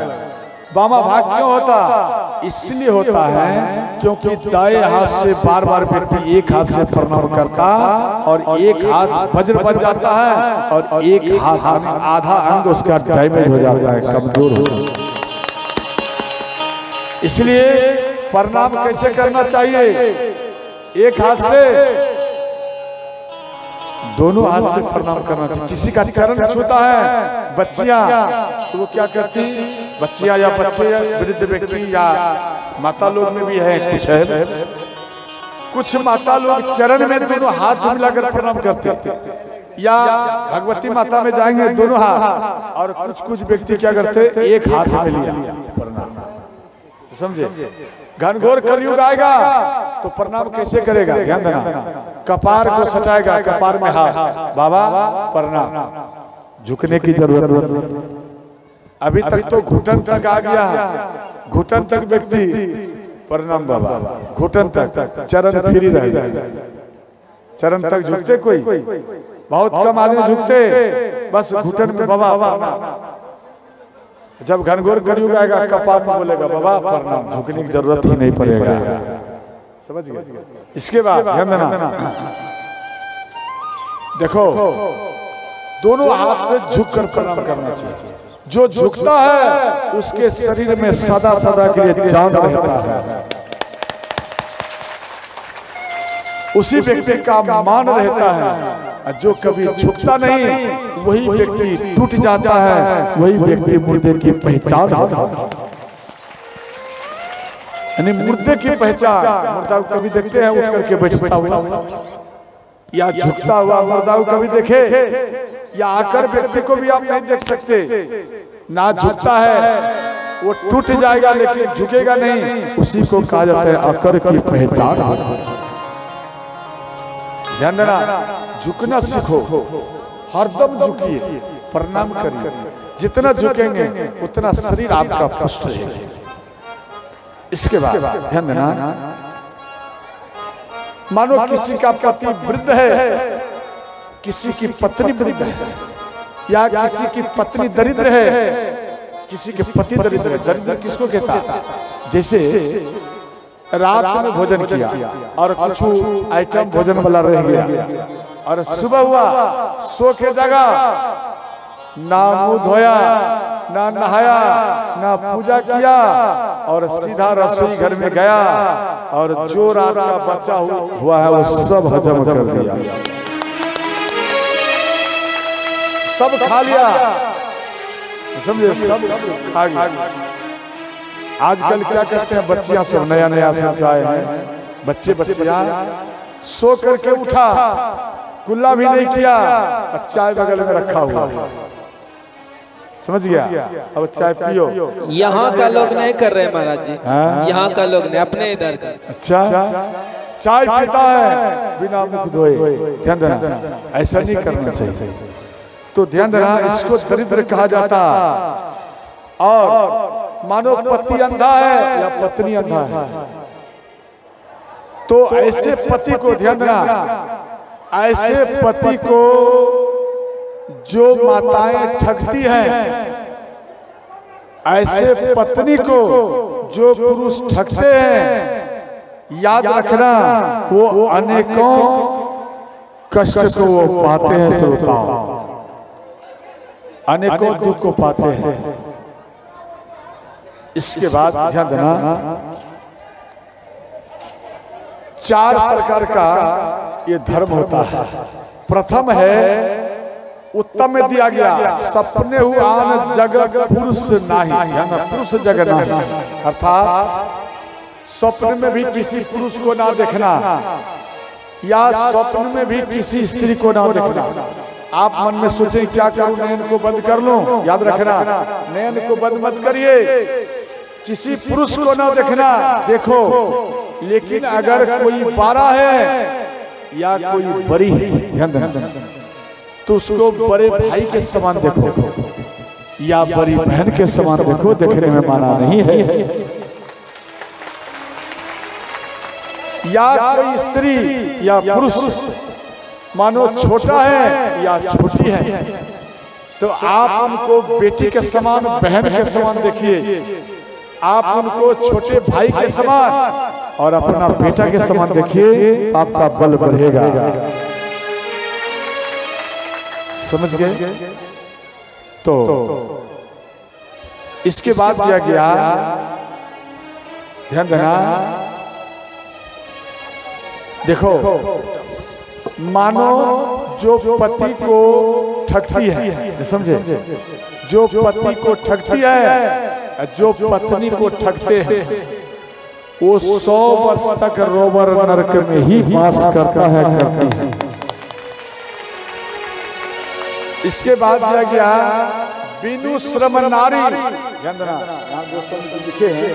बामा भाग क्यों होता, इसलिए होता है क्योंकि दाएं हाथ से बार बार व्यक्ति एक हाथ से प्रणाम करता और एक हाथ वज्र बन जाता है और एक हाथ आधा अंग उसका डैमेज हो जाता है, कमजोर होता है। इसलिए प्रणाम कैसे करना चाहिए, एक हाथ से, दोनों हाथ से प्रणाम करना चाहिए। किसी का चरण छूता है बच्चियां, तो वो क्या करती, बच्चियां या बच्चे वृद्ध व्यक्ति या माता लोग में भी है, कुछ माता लोग चरण में दोनों हाथ मिलाकर प्रणाम करते, या भगवती माता में जाएंगे दोनों हाथ, और कुछ कुछ व्यक्ति क्या करते, एक हाथ में लिया प्रणाम, समझे। घनघोर कलयुग आएगा तो प्रणाम कैसे करेगा, ध्यान देना, कपार को सटाएगा, कपार में हाथ, बाबा प्रणाम, झुकने की जरूरत नहीं। अभी तक तो घुटन तक आ गया, घुटन तक व्यक्ति प्रणाम बाबा, घुटन तक, चरण फ्री रह जाएगा, चरण तक झुकते कोई, बहुत कम आदमी झुकते, बस घुटन में बाबा। जब घनघोर कलयुग आएगा कपार में बोलेगा बाबा प्रणाम, झुकने की जरूरत ही नहीं पड़ेगा, समझ गए। इसके बाद ध्यान देना, देखो दोनों हाथ से झुककर प्रणाम करना चाहिए। जो झुकता है उसके शरीर में सदा सदा के लिए जान रहता है, उसी व्यक्ति का मान रहता है। जो कभी झुकता नहीं वही व्यक्ति टूट जाता है, वही व्यक्ति मुर्दे की पहचान होता है। यानी मुर्दे की पहचान, मुर्दा को कभी देखते हैं उठ करके बैठता हुआ या झुकता हुआ मुर्दा को कभी देखे, या आकर व्यक्ति को भी आप नहीं देख सकते। ना झुकता है वो टूट जाएगा लेकिन झुकेगा नहीं, उसी को कहा जाता है आकर की पहचान। ध्यान देना, झुकना सीखो, हरदम झुकिए, प्रणाम करिए। जितना झुकेंगे उतना शरीर आपका पुष्ट रहेगा। इसके बाद ध्यान देना, मानो किसी का पति वृद्ध है, किसी की पत्नी वृद्ध है, या किसी की पत्नी दरिद्र है, किसी के पति दरिद्र है। दरिद्र किसको कहता है? जैसे रात में भोजन किया और कुछ आइटम भोजन वाला रह गया और सुबह हुआ सो के जगह, ना मुंह धोया, ना नहाया, ना पूजा किया और सीधा रसोई घर में गया और जो रात का बच्चा हुआ है वो सब हजम कर दिया, सब खा लिया, समझे, सब खा गया। आजकल क्या करते हैं बच्चियां, सब नया नया समझ आए हैं, बच्चियां सो करके उठा, कुल्ला भी नहीं किया, चाय बगल में रखा हुआ, समझ गया, अब चाय पियो। यहाँ का लोग नहीं कर रहे महाराज जी, यहाँ का लोग नहीं, अपने इधर का। अच्छा, चाय पीता है बिना मुंह धोए। ध्यान देना, ऐसा नहीं करना चाहिए। तो ध्यान देना, इसको दरिद्र कहा जाता। और मानो पति अंधा है या पत्नी अंधा है, तो ऐसे पति को, ध्यान देना, ऐसे पति को जो माताएं ठगती हैं, ऐसे पत्नी को जो पुरुष ठगते हैं, याद रखना वो अनेकों कष्ट को वो पाते हैं। श्रोताओ, अनेकों दुख को पाते हैं। इसके बाद ध्यान देना, 4 प्रकार का ये धर्म होता है। प्रथम है उत्तम में दिया गया, सपने हुआन जगत पुरुष नाही, पुरुष जगत नाही, अर्थात स्वप्न में भी किसी पुरुष को ना देखना या स्वप्न में भी किसी स्त्री को ना देखना। आप मन में सोचें क्या करूं, नयन को बंद कर लूं, याद रखना नयन को बंद मत करिए, किसी पुरुष को ना देखना, देखो, लेकिन अगर कोई बारा है या कोई बड़ी है, ध्यान देना, तो उसको बड़े भाई के समान देखो या बड़ी बहन के समान देखो, देखने में माना नहीं है। या कोई स्त्री या पुरुष मानो छोटा है या छोटी है, तो आप उनको बेटी के समान, बहन के समान देखिए, आप उनको छोटे भाई के समान और अपना बेटा के समान देखिए, आपका बल बढ़ेगा। समझ गए? तो इसके बाद दिया गया, ध्यान देना, देखो, मानो जो पति को ठगती है, समझे, जो पति को ठगती है, जो पत्नी को ठगते हैं, वो 100 वर्ष तक रोवर नरक में ही वास करता है, करती है। इसके बाद दिया गया बिनु श्रम नारी, ध्यान देना, यहाँ 2 शब्द लिखे हैं,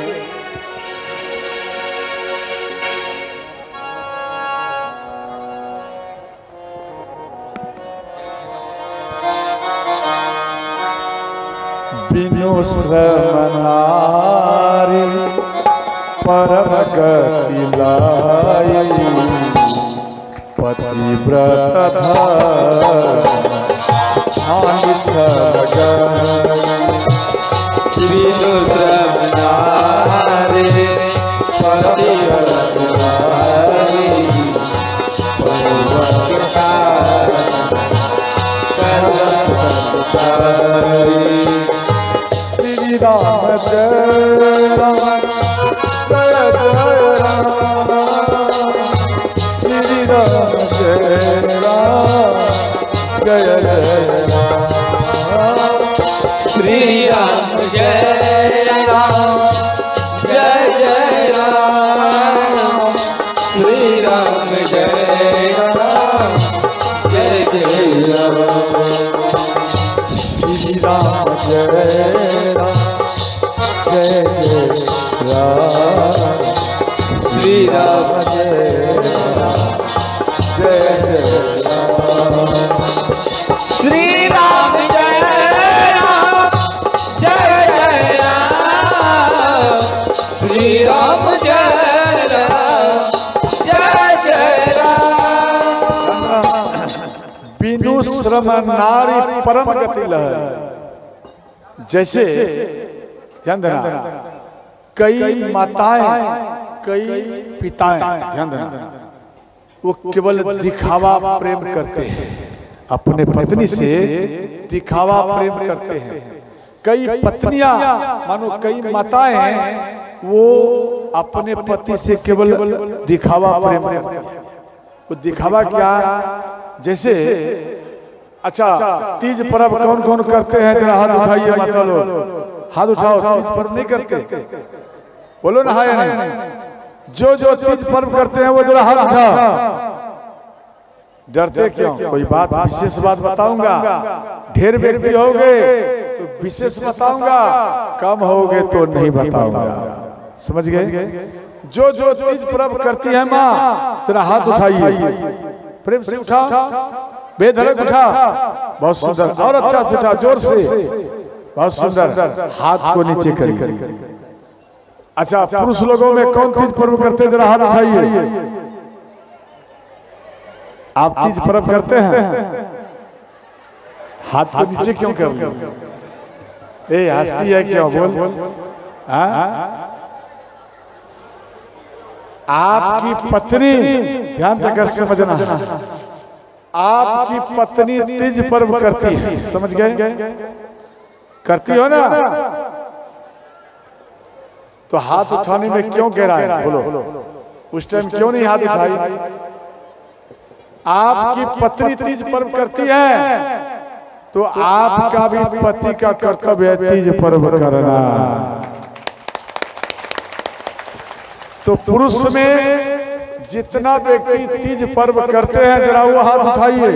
बिनु श्रम नारी परम गति लाई, पतिव्रत बिनु श्रम नारी पतिव्रत लाई, श्री राम जय राम, जय जय राम, श्री श्री राम जय राम जय जय राम श्री राम जय राम जय जय राम श्री राम जय राम जय जय राम श्री राम जय राम जय जय राम श्री राम जय राम जय जय राम श्री राम जय राम जय जय राम बिनु श्रम नारी परम गति लहर। जैसे ध्यान देना, कई माताएं कई पिताएं, ध्यान देना, वो केवल दिखावा प्रेम करते हैं, अपने पत्नी से दिखावा प्रेम करते हैं। कई पत्नियां मानो कई माताएं हैं, वो अपने पति से केवल दिखावा प्रेम करते हैं। वो दिखावा क्या? जैसे अच्छा, तीज पर्व कौन कौन करते हैं? जरा हाथ उठाइए माता लोग, हाथ उठाओ। तीज पर्व नहीं करते? बोलो ना हाँ या नहीं। जो जो तीज पर्व करते हैं वो जरा हाथ उठा। डरते क्यों? कोई बात विशेष बात बताऊंगा। ढेर व्यक्ति होगे तो विशेष बताऊंगा, कम होगे तो नहीं बताऊंगा। समझ गए? जो जो तीज पर्व करती है माँ, जरा हाथ उठाइए, प्रेम से उठा, बेधड़क उठा। बहुत सुंदर, और अच्छा से उठा, जोर से, बहुत सुंदर। हाथ को नीचे करिए। अच्छा, पुरुष लोगों में कौन तीज पर्व करते हैं? जरा हाथ उठाइए। आप तीज पर्व करते हैं? हाथ को नीचे क्यों कर रहे? ए हंसती है क्यों? बोल। आपकी पत्नी, ध्यान देकर समझना, आपकी पत्नी तीज पर्व करती है, समझ गए? करती हो ना? तो हाथ उठाने में क्यों कह रहा है? बोलो, उस टाइम क्यों नहीं हाथ उठाई? आपकी पत्नी तीज पर्व करती है तो आपका भी पति का कर्तव्य है तीज पर्व करना। तो पुरुष में जितना व्यक्ति तीज पर्व करते हैं, जरा वो हाथ उठाइए।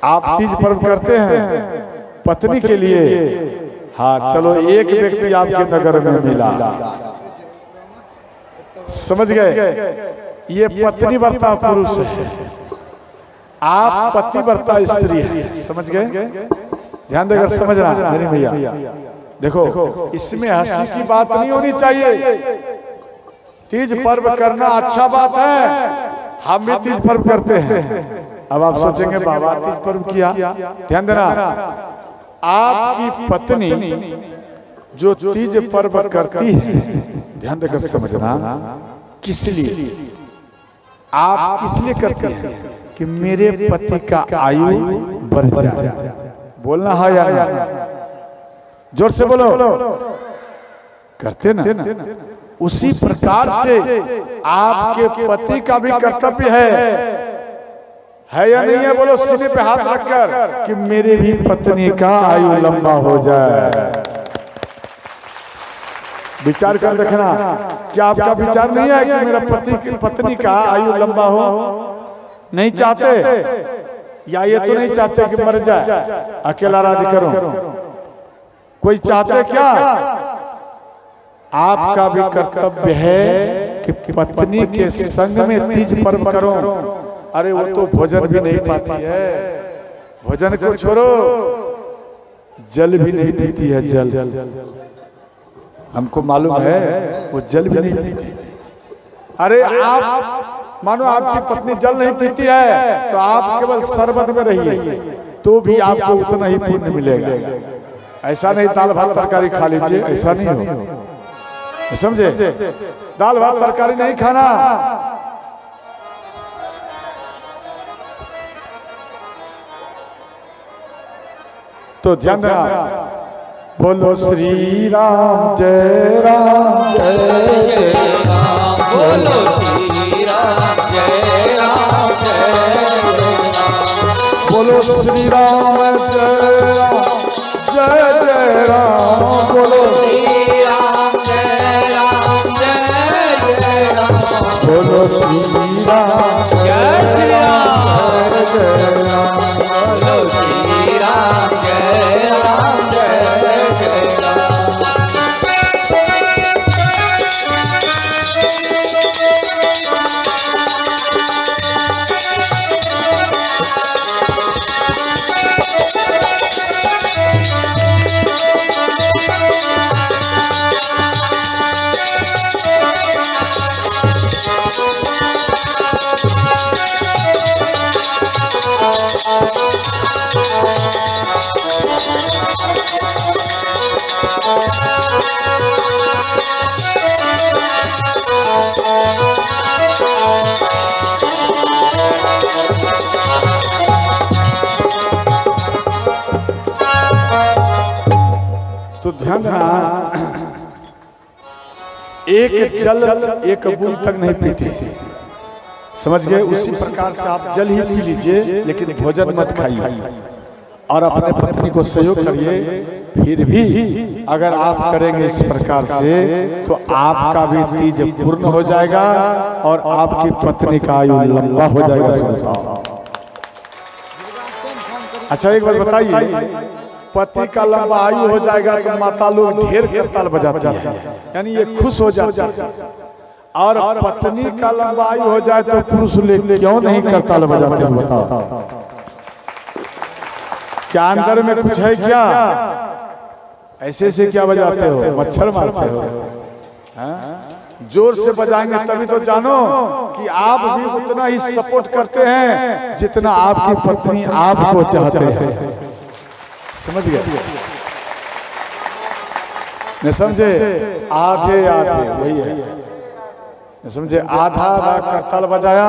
आप तीज पर्व करते हैं पत्नी के लिए? हाँ, चलो एक व्यक्ति आपके नगर में मिला। समझ गए? ये पत्नी वर्ता पुरुष है, आप पति वर्ता स्त्री है। समझ गए? ध्यान देकर समझना मेरी भैया। देखो, इसमें हंसी की बात नहीं होनी चाहिए। तीज पर्व करना अच्छा बात है, हम भी तीज पर्व करते हैं। अब आप सोचेंगे बाबा तीज पर्व किया, ध्यान देना, आपकी पत्नी जो तीज पर्व करती है, ध्यान देकर समझना, किस लिए? आप किस लिए करते हैं? कि मेरे पति का आयु बढ़ जाए। बोलना है या नहीं? जोर से बोलो। करते ना? उसी प्रकार से आपके पति का भी कर्तव्य है या नहीं है? बोलो सीने पे हाथ रखकर कि मेरे भी पत्नी का आयु लंबा हो जाए। विचार कर देखना, क्या आपका विचार नहीं है कि मेरा पत्नी का आयु लंबा हो? नहीं चाहते? या ये तो नहीं चाहते कि मर जाए, अकेला राज करो? कोई चाहते क्या? आपका भी कर्तव्य है कि पत्नी के संग में तीज पर्व करो। अरे वो तो भोजन भी नहीं पाती है, भोजन को छोड़ो, जल भी नहीं पीती है। जल हमको मालूम है, वो जल भी नहीं पीती। अरे आप मानो आपकी पत्नी जल नहीं पीती है तो आप केवल शरबत में रहिए, तो भी आपको उतना ही पुण्य मिलेगा। ऐसा नहीं दाल भात तरकारी खा लीजिए, ऐसा नहीं हो, समझे? दाल भात तरकारी नहीं खाना। तो ध्यान देना, बोलो श्री राम जय राम जय राम, बोलो श्री राम जय राम जय राम, बोलो श्री राम जय राम जय जय राम बोलो श्री राम जय राम जय जय राम बोलो श्री राम जय श्री राम जय राम बोलो श्री राम जय राम जय जय राम। तो ध्यान देना, एक जल एक बूंद तक नहीं पीते, समझ गए? उसी प्रकार से आप जल ही पी लीजिए, लेकिन भोजन मत खाइए और अपने पत्नी को सहयोग करिए। फिर भी अगर आप करेंगे इस प्रकार से तो आपका भी तीज पूर्ण हो जाएगा और आपकी पत्नी का आयु लंबा हो जाएगा। अच्छा एक बार बताइए, पति का लंबा आयु हो जाएगा तो माता लोग ढेर करताल बजाती है, यानी ये खुश हो जाती है। और पत्नी का लंबा आयु हो जाए तो पुरुष लोग क्यों नहीं करताल बजाते हैं? बताओ, क्या अंदर में कुछ है क्या? ऐसे से क्या बजाते हो? मच्छर मारते हो? जोर से बजाएंगे तभी तो जानो कि आप भी उतना ही सपोर्ट करते हैं जितना आपकी पत्नी आपको चाहते हैं। समझ गए? नहीं समझे? आधे आधे वही है। नहीं समझे? आधा आधा करताल बजाया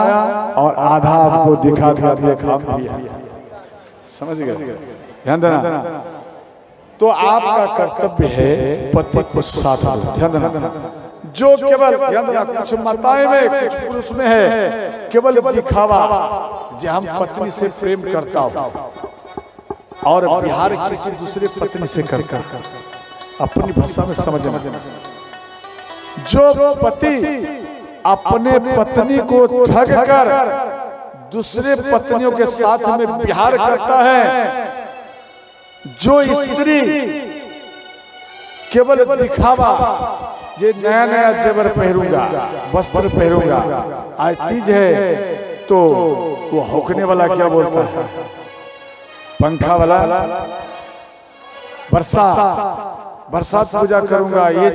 और आधा आपको दिखा दिया काम किया। समझ गए? ध्यान देना। तो आपका कर्तव्य है पति को साथ दो। ध्यान देना, जो केवल ध्यान देना, कुछ माताएं में कुछ पुरुष में है केवल दिखावा, जो हम पत्नी से प्रेम करता हूं और बिहार किसी दूसरे पत्नी से करता, अपनी भाषा में समझना। जो पति अपने पत्नी को ठग कर दूसरे पत्नियों के साथ में विहार करता है, जो स्त्री केवल दिखावा, जे नया नया जेवर पहनूंगा, वस्त्र पहनूंगा, आज तीज है तो वो होकने वाला क्या बोलता है, पंखा वाला, बरसात पूजा करूंगा, ये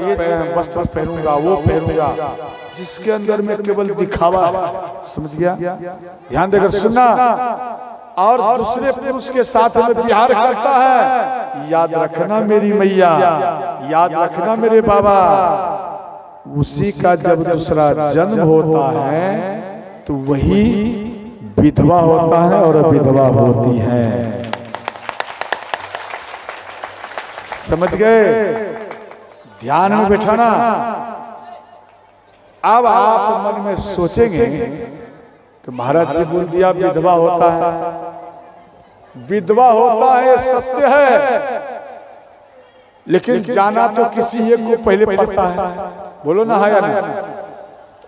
वस्त्र पहनूंगा, वो पहनूंगा, जिसके अंदर में केवल दिखावा। समझ गया? ध्यान देकर सुनना। और दूसरे पुरुष के साथ में विहार करता है, याद रखना मेरी मैया, याद रखना मेरे बाबा, उसी का जब दूसरा जन्म होता है तो वही विधवा होता है और विधवा होती है। समझ गए? ध्यान में बैठाना। अब आप मन में सोचेंगे कि महाराज जी बोल दिया विधवा होता है, विधवा होता है, सत्य है, लेकिन जाना तो किसी एक को पहले पड़ता है। बोलो ना, है या नहीं?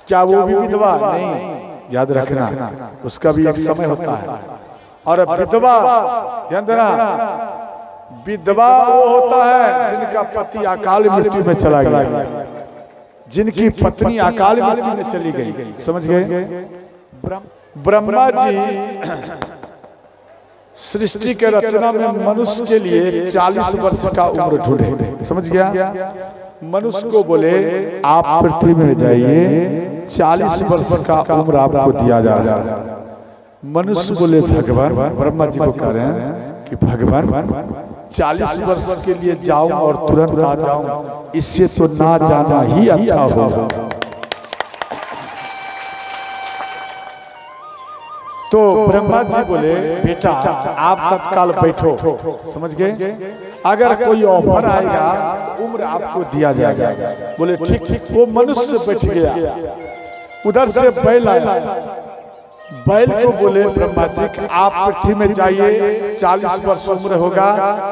क्या वो भी विधवा नहीं? याद रखना, उसका भी एक समय होता है। और विधवा, ध्यान देना, विधवा वो होता है जिनका पति अकाल मृत्यु में चला गया, जिनकी पत्नी अकाल मृत्यु में चली गई। समझ गए? ब्रह्मा जी सृष्टि के रचना में मनुष्य के लिए 40 वर्ष का उम्र ढूंढे। समझ गया? मनुष्य को बोले आप पृथ्वी में जाइए, 40 वर्ष का उम्र आपको दिया जा रहा है। मनुष्य बोले भगवान, ब्रह्मा जी को कह रहे हैं कि भगवान 40 वर्ष के लिए जाऊं और तुरंत आ जाऊं, इससे तो ना जाना ही अच्छा होगा। तो ब्रह्मा जी बोले बेटा आप तत्काल बैठो। समझ गए? अगर कोई ऑफर आएगा उम्र आपको दिया जाएगा। बोले ठीक ठीक। वो मनुष्य बैठ गया, उधर से बैल आया, बैल को बोले ब्रह्मा जी कि आप पृथ्वी में जाइए, 40 वर्ष उम्र होगा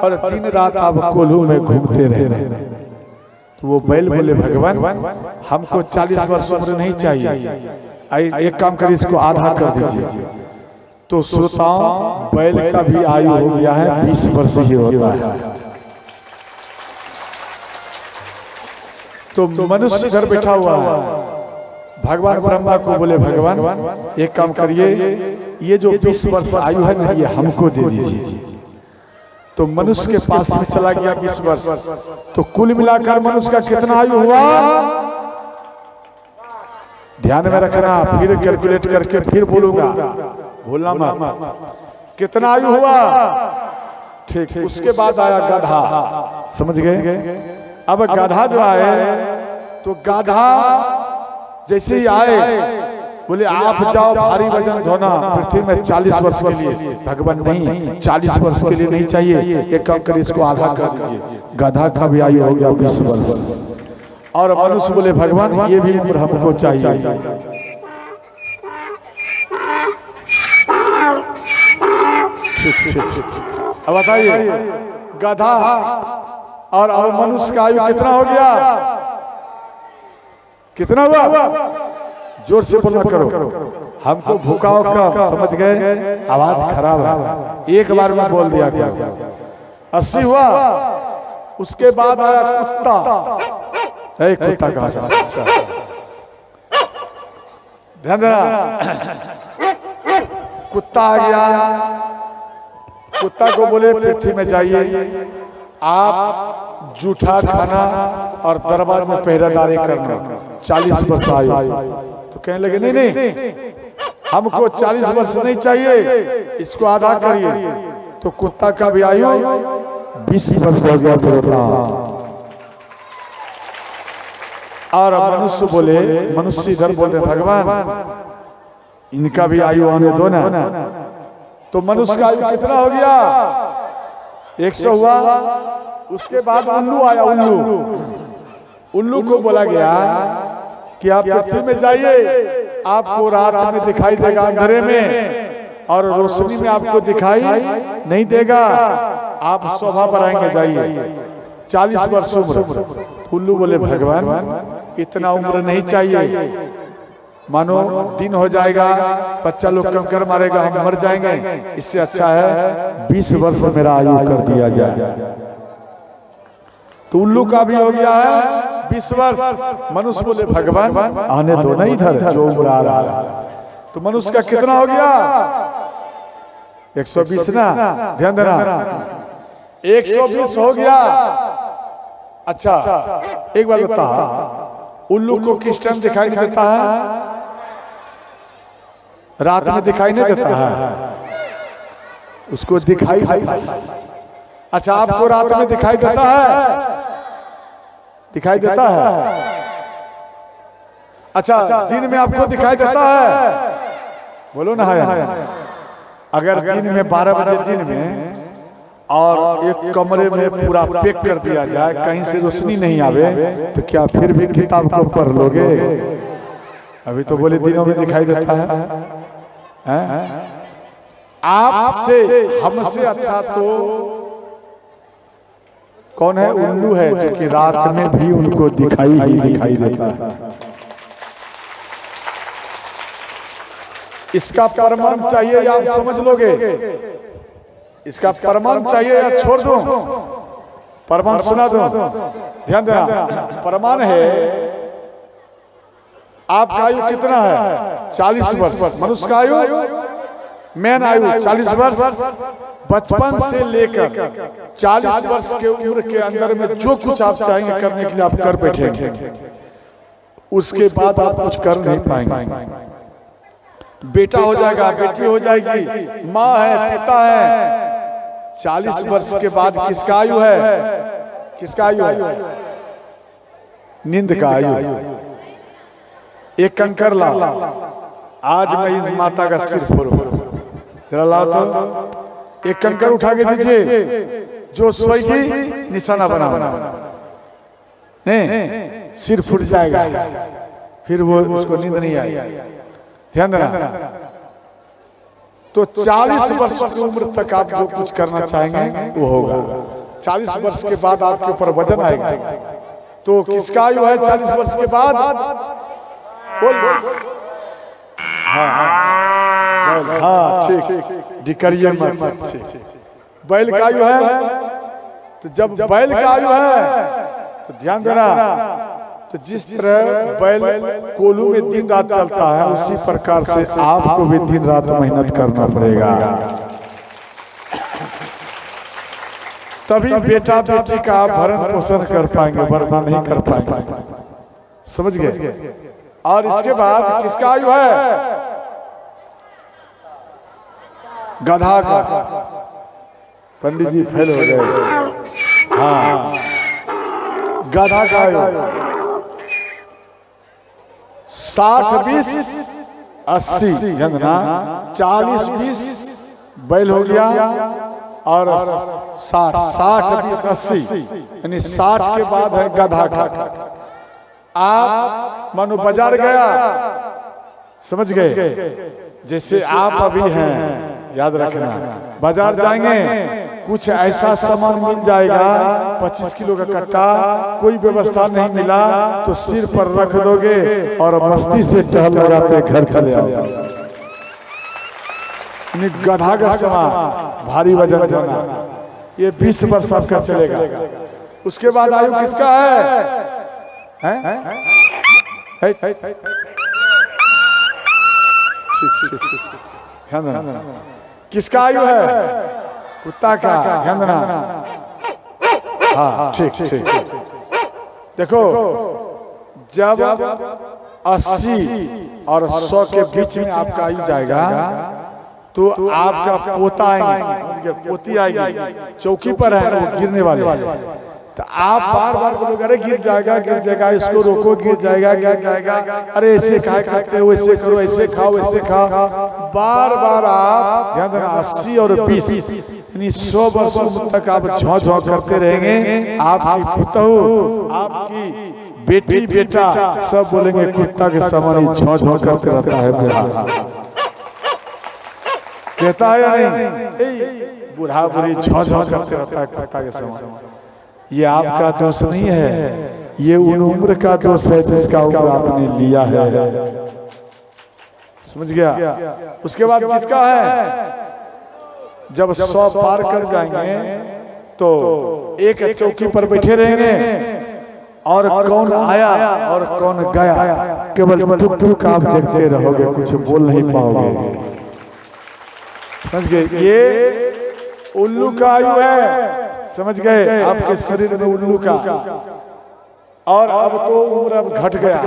और दिन रात आप कोल्हू में घूमते रहे। तो वो बैल बोले भगवान हमको 40 वर्ष उम्र नहीं चाहिए, एक काम करिए इसको आधा कर दीजिए। तो श्रोताओं बैल का भी आयु हो गया है 20 वर्ष ही होता है। तो मनुष्य इधर बैठा हुआ है, भगवान ब्रह्मा को बोले भगवान एक काम करिए, ये जो 20 वर्ष आयु है ना ये हमको दे दीजिए। तो मनुष्य के पास में चला गया 20 वर्ष। तो कुल मिलाकर मनुष्य का कितना आयु हुआ ध्यान में रखना, फिर कैलकुलेट करके फिर बोलूंगा, भूलना मत। कितना आयु हुआ? ठीक। उसके बाद आया गधा, समझ गए? अब गधा जो आए तो गधा जैसे ही आए बोले आप जाओ भारी वजन ढोना पृथ्वी में 40 वर्ष के लिए। भगवान नहीं, 40 वर्ष के लिए नहीं चाहिए, एक काम करिए इसको आधा कर दीजिए। गधा का भी आयु हो गया 20 वर्ष। और मनुष्य बोले भगवान ये भी उम्र हमको चाहिए। अब बताइए गधा और मनुष्य का आयु कितना हो गया? कितना हुआ? जोर से बोलना करो, हमको भूखाओ का समझ गए, आवाज खराब है, एक बार में बोल दिया गया। 80 हुआ। उसके बाद आया कुत्ता। कुत्ता कहां से? ध्यान देना, कुत्ता आ गया। कुत्ता को बोले पृथ्वी में जाइए, आप जूठा खाना और दरबार में पहरेदारी करना, 40 वर्ष आयु। तो कहने लगे नहीं हमको 40 वर्ष नहीं चाहिए, इसको आधा करिए। तो कुत्ता का भी आयु 20 वर्ष हो गया। और मनुष्य बोले, मनुष्य इधर बोल रहे भगवान इनका भी आयु आने दो ना। तो मनुष्य का आयु कितना हो गया? 100 हुआ। उसके बाद उल्लू आया। उल्लू को बोला गया कि आप पृथ्वी में जाइए, आपको रात में दिखाई देगा अंधेरे में, और रोशनी में आपको दिखाई नहीं देगा, आप शोभा बढ़ाएंगे, जाइए। 40 वर्ष उम्र। उल्लू बोले भगवान इतना उम्र नहीं चाहिए, मानो दिन हो जाएगा, बच्चा लोग कंकर मारेगा, हम मर जाएंगे, इससे अच्छा है 20 वर्ष मेरा आयु कर दिया जाए। तो उल्लू का भी हो गया है 20 वर्ष। मनुष्य बोले भगवान आने दो ना इधर, जो उम्र आ रहा है। तो मनुष्य का कितना हो गया? 120 ना, ध्यान देना, 120 हो गया। अच्छा एक बात बता, उल्लू को किस टाइम दिखाई नहीं देता है? रात में दिखाई नहीं देता है, उसको दिखाई देता है। अच्छा आपको रात में दिखाई देता है? दिखाई देता है। अच्छा दिन में आपको दिखाई देता है? बोलो ना है। अगर दिन में 12 बजे दिन में और एक कमरे में पूरा पैक कर दिया जाए, कहीं से रोशनी नहीं आवे, तो क्या फिर भी किताब को पढ़ लोगे? अभी तो बोले दिनों में दिखाई देता है। आपसे हमसे अच्छा तो कौन है? उल्लू है, जो कि रात में भी उनको दिखाई देता है। इसका प्रमाण चाहिए या आप समझ लोगे? इसका प्रमाण चाहिए या छोड़ दो? प्रमाण सुना दो, ध्यान देना। प्रमाण है आपका आयु कितना है? 40 वर्ष। मनुष्य का आयु, मेन आयु 40 वर्ष। बचपन से लेकर 40 वर्ष के उम्र के अंदर में जो कुछ आप चाहेंगे करने के लिए आप कर बैठेंगे, उसके बाद आप कुछ कर नहीं पाएंगे। बेटा हो जाएगा, बेटी हो जाएगी, माँ है, पिता है। 40 वर्ष के बाद किसका आयु है? किसका आयु है? नींद का आयु। एक कंकर ला, आज मैं इस माता का सिर फोड़ूं, जरा लाओ तो। एक कंकर उठा के दीजिए, जो सोएगी निशाना बना नहीं, सिर फूट जाएगा, फिर वो उसको नींद नहीं आएगी। ध्यान देना, तो 40 वर्ष की उम्र तक आप जो कुछ करना चाहेंगे वो होगा। 40 वर्ष के बाद आपके ऊपर वजन आएगा। तो किसका आयु है 40 वर्ष के बाद? बोल बोल। हाँ ठीक, डिकरिए मत। बैल का आयु है, तो जब बैल का आयु है तो ध्यान देना, तो जिस तरह बैल कोलू में दिन रात चलता है, उसी प्रकार से आपको भी दिन रात मेहनत करना पड़ेगा, तभी बेटा बेटी का आप भरण पोषण कर पाएंगे, वरना नहीं कर पाएंगे। समझ गए? और इसके बाद किसका आयु है? गधा का। पंडित जी फेल हो गए। हाँ, गधा का आयु 60-20-80, ना 40-20 बैल हो गया और 60-20-80, यानी 60 के बाद है गधा का। आप मानो बाजार गया, समझ गए? जैसे आप अभी हैं, याद रखना, बाजार जाएंगे, कुछ ऐसा सामान मिल जाएगा 25 किलो का कट्टा, कोई व्यवस्था नहीं मिला तो सिर पर रख दोगे और मस्ती से टहल लगाते घर चले आओ। गधा का सामान भारी वजन जाना, ये 20 वर्ष आपका चलेगा। उसके बाद आयु किसका है? किसका आयु है? कुत्ता का। ध्यान देना। हाँ ठीक। देखो, जब 80 और 100 के बीच में आपका आयु जाएगा तो आपका पोता आएंगे, पोती आएगी, चौकी पर है वो गिरने वाले, तो आप बार बार बोलोगे अरे गिर जाएगा, इसको रोको, गिर जाएगा, अरे ऐसे खाते हो, ऐसे करो, ऐसे खाओ, ऐसे खाओ, बार बार आप ध्यान देना। 80 और 20 यानी 100 वर्षों तक आप झों करते रहेंगे। आपकी पुतहू, आपकी बेटी बेटा सब बोलेंगे कुत्ता के समान झों करते रहता है मेरा। कहता है या नहीं? बूढ़ा बुढ़ी झों करते रहता है कुत्ता के समान। ये आपका दोष नहीं है, ये उन उम्र का दोष है जिसका उम्र आपने लिया है। समझ गया? उसके बाद किसका है? जब 100 पार कर जाएंगे तो एक चौकी पर बैठे रहेंगे और कौन आया और कौन गया केवल टुक आप देखते रहोगे, कुछ बोल नहीं पाओगे। समझ गए? ये उल्लू का आयु है। समझ गए? आपके शरीर में उल्लू का। और अब तो उम्र अब घट गया।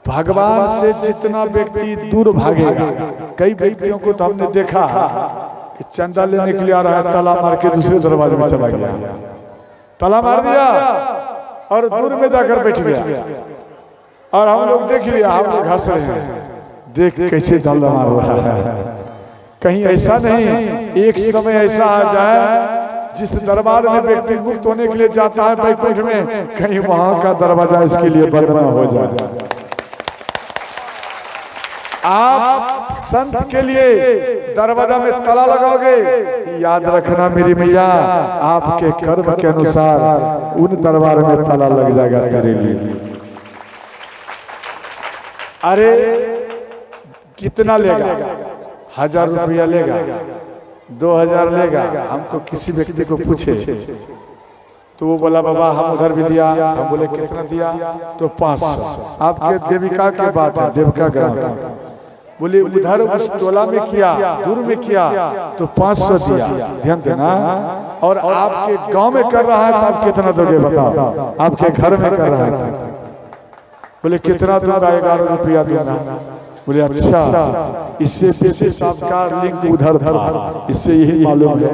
भगवान से जितना व्यक्ति दूर भागेगा, कई व्यक्तियों को तो हमने देखा कि चंदा लेने के लिए आ रहा है, ताला मार के दूसरे दरवाजे में चला गया, ताला मार दिया और दूर में जाकर बैठ गया। और हम लोग देख लिया, हम लोग हंस रहे हैं, देख कैसे ताला मार रहा है। कहीं ऐसा नहीं, एक समय ऐसा आ जाए जिस दरबार में व्यक्ति मुक्त होने के लिए जाता है बैकुंठ में, कहीं वहां का दरवाजा इसके लिए बंद न हो जाए। आप संत के लिए दरवाजा में ताला लगाओगे, याद रखना मेरी मैया, आपके कर्म के अनुसार उन दरबार में ताला लग जाएगा तेरे लिए। अरे कितना लेगा? 1000 रुपया लेगा, 2000 लेगा। हम तो किसी व्यक्ति को पूछे तो वो बोला बाबा हम उधर भी दिया, हम बोले कितना दिया? तो 500। आपके देविका की बात है, देविका ग्राम का। बोले उधर उस टोला में किया, दूर में किया तो 500 दिया। ध्यान देना। और आपके गांव में कर रहा है तो आप कितना दोगे बताओ? आपके घर में कर रहा है। बोले कितना दूंगा? 11 रुपया दूंगा। बोले अच्छा, इससे विशेष आपका लिंक उधर था, इससे यही मालूम है।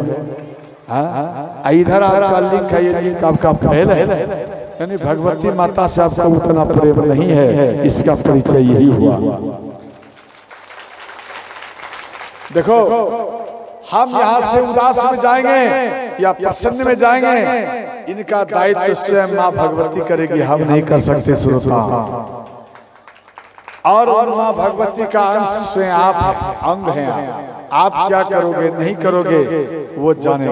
इधर आपका लिंक है, ये लिंक आपका फैल है, यानी भगवती माता से आपका उतना प्रेम नहीं है, इसका परिचय यही हुआ। देखो, हम यहाँ से उदास में जाएंगे या प्रसन्न में जाएंगे, इनका दायित्व स्वयं माँ भगवती करेगी, हम नहीं कर सकते। श्रोता, और माँ भगवती का अंश से आप अंग हैं। आप क्या करोगे नहीं करोगे वो जाने।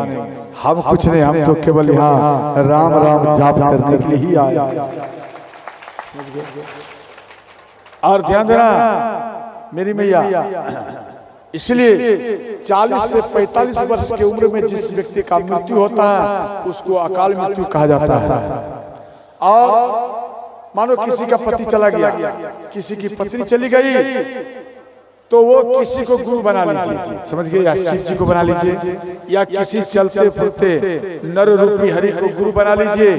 हम कुछ नहीं, हम तो केवल यहाँ राम राम जाप करने के लिए ही आए। और ध्यान देना मेरी मैया, इसलिए 40 से 45 वर्ष की उम्र में जिस व्यक्ति का मृत्यु होता है उसको अकाल मृत्यु कहा जाता है। और मानो किसी का पति चला गया, किसी की पत्नी चली गई, तो वो किसी को गुरु बना लीजिए, समझ गए, या शिव जी को बना लीजिए, या किसी चलते फिरते नर रूपी हरि को गुरु बना लीजिए।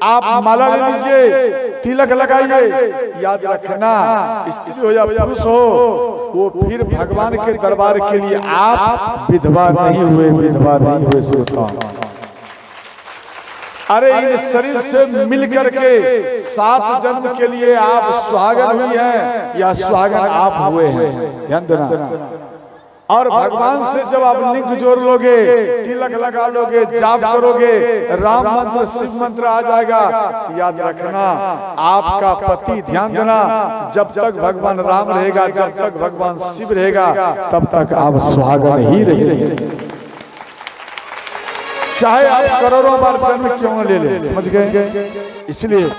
आप माला ले लीजिए, तिलक लगाइए, याद रखना स्त्री हो या पुरुष हो, वो फिर भगवान के दरबार के लिए आप विधवा नहीं हुए, विधवा नहीं हुए सोचता। अरे इन शरीर से मिल करके 7 जन्म के लिए आप सुहागन हुई हैं या सुहागन आप हुए हैं, ध्यान देना। और भगवान से जब आप लिंक जोड़ लोगे, तिलक लगा लोगे, जाप करोगे, राम मंत्र शिव मंत्र आ जाएगा, तो याद रखना आपका पति, ध्यान देना, जब तक भगवान राम रहेगा, जब तक भगवान शिव रहेगा, तब तक आप सुहागन ही रहेंगे, चाहे आप करोड़ों बार जन्म क्यों न ले ले, समझ गए। इसलिए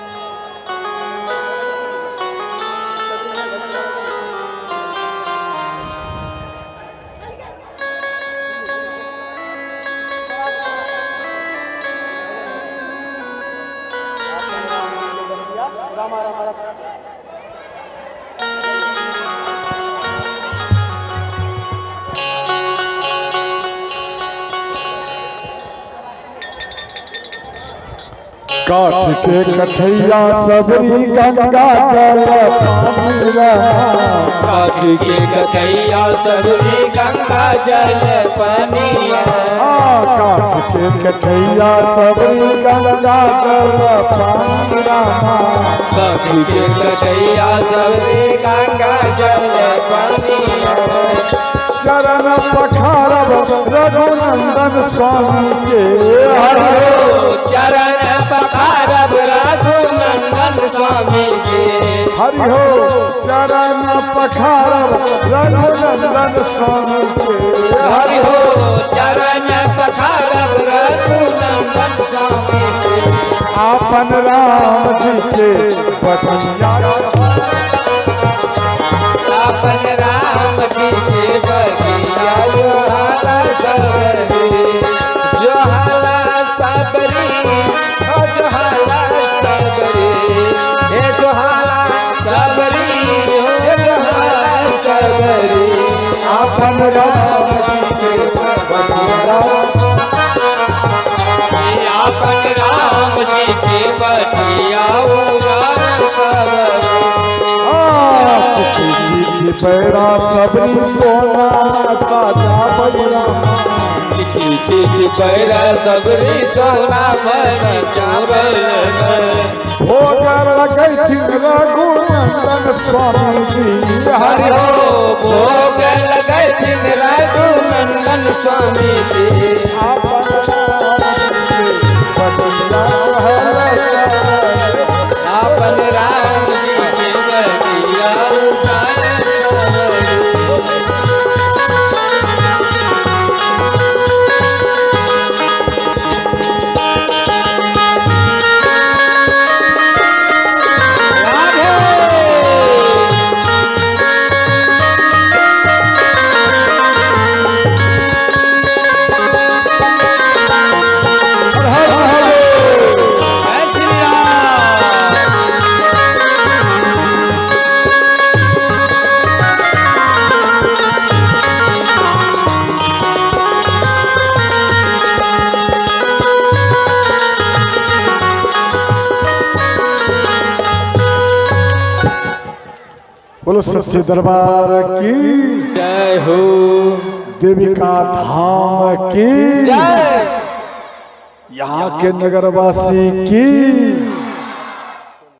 काठ के कठैया सबरी गंगा जल पानीरा, काठ के कठैया सबरी गंगा जल पानीरा, काठ के कठैया सबरी गंगा जल पानीरा, काठ के कठैया सबरी गंगा जल पानीरा। चरण पखारब रघुनंदन स्वामी के, हरि हो चरण पखारब रघुनंदन स्वामी के, हरि हो चरण पखारब रघुनंदन स्वामी के, हरि हो चरण पखारब रघुनंदन स्वामी के। आपन राम जी के बटिया, आपन राम जी के बटिया, जोहाला सबरी, जोहाला सबरी, ओ जोहाला सबरी, हे जोहाला सबरी, हे जोहाला सबरी। आपन राम जी के बटिया, आपन राम जी के बटिया, उजाला सबरी। चिट्ठी चिट्ठी पैरा सबरी कोना साजा बैरा, चिट्ठी पैरा सबरी तोला बरी चावल, भोग लगैथिन रघुनंदन स्वामी जी, हरि हो भोग लगैथिन रघुनंदन स्वामी जी। आपन आपन राम जी के बटिया, उजाला सबरी। बोलो सच्चे दरबार की जय हो, देविका धाम की, जय, यहाँ के नगरवासी की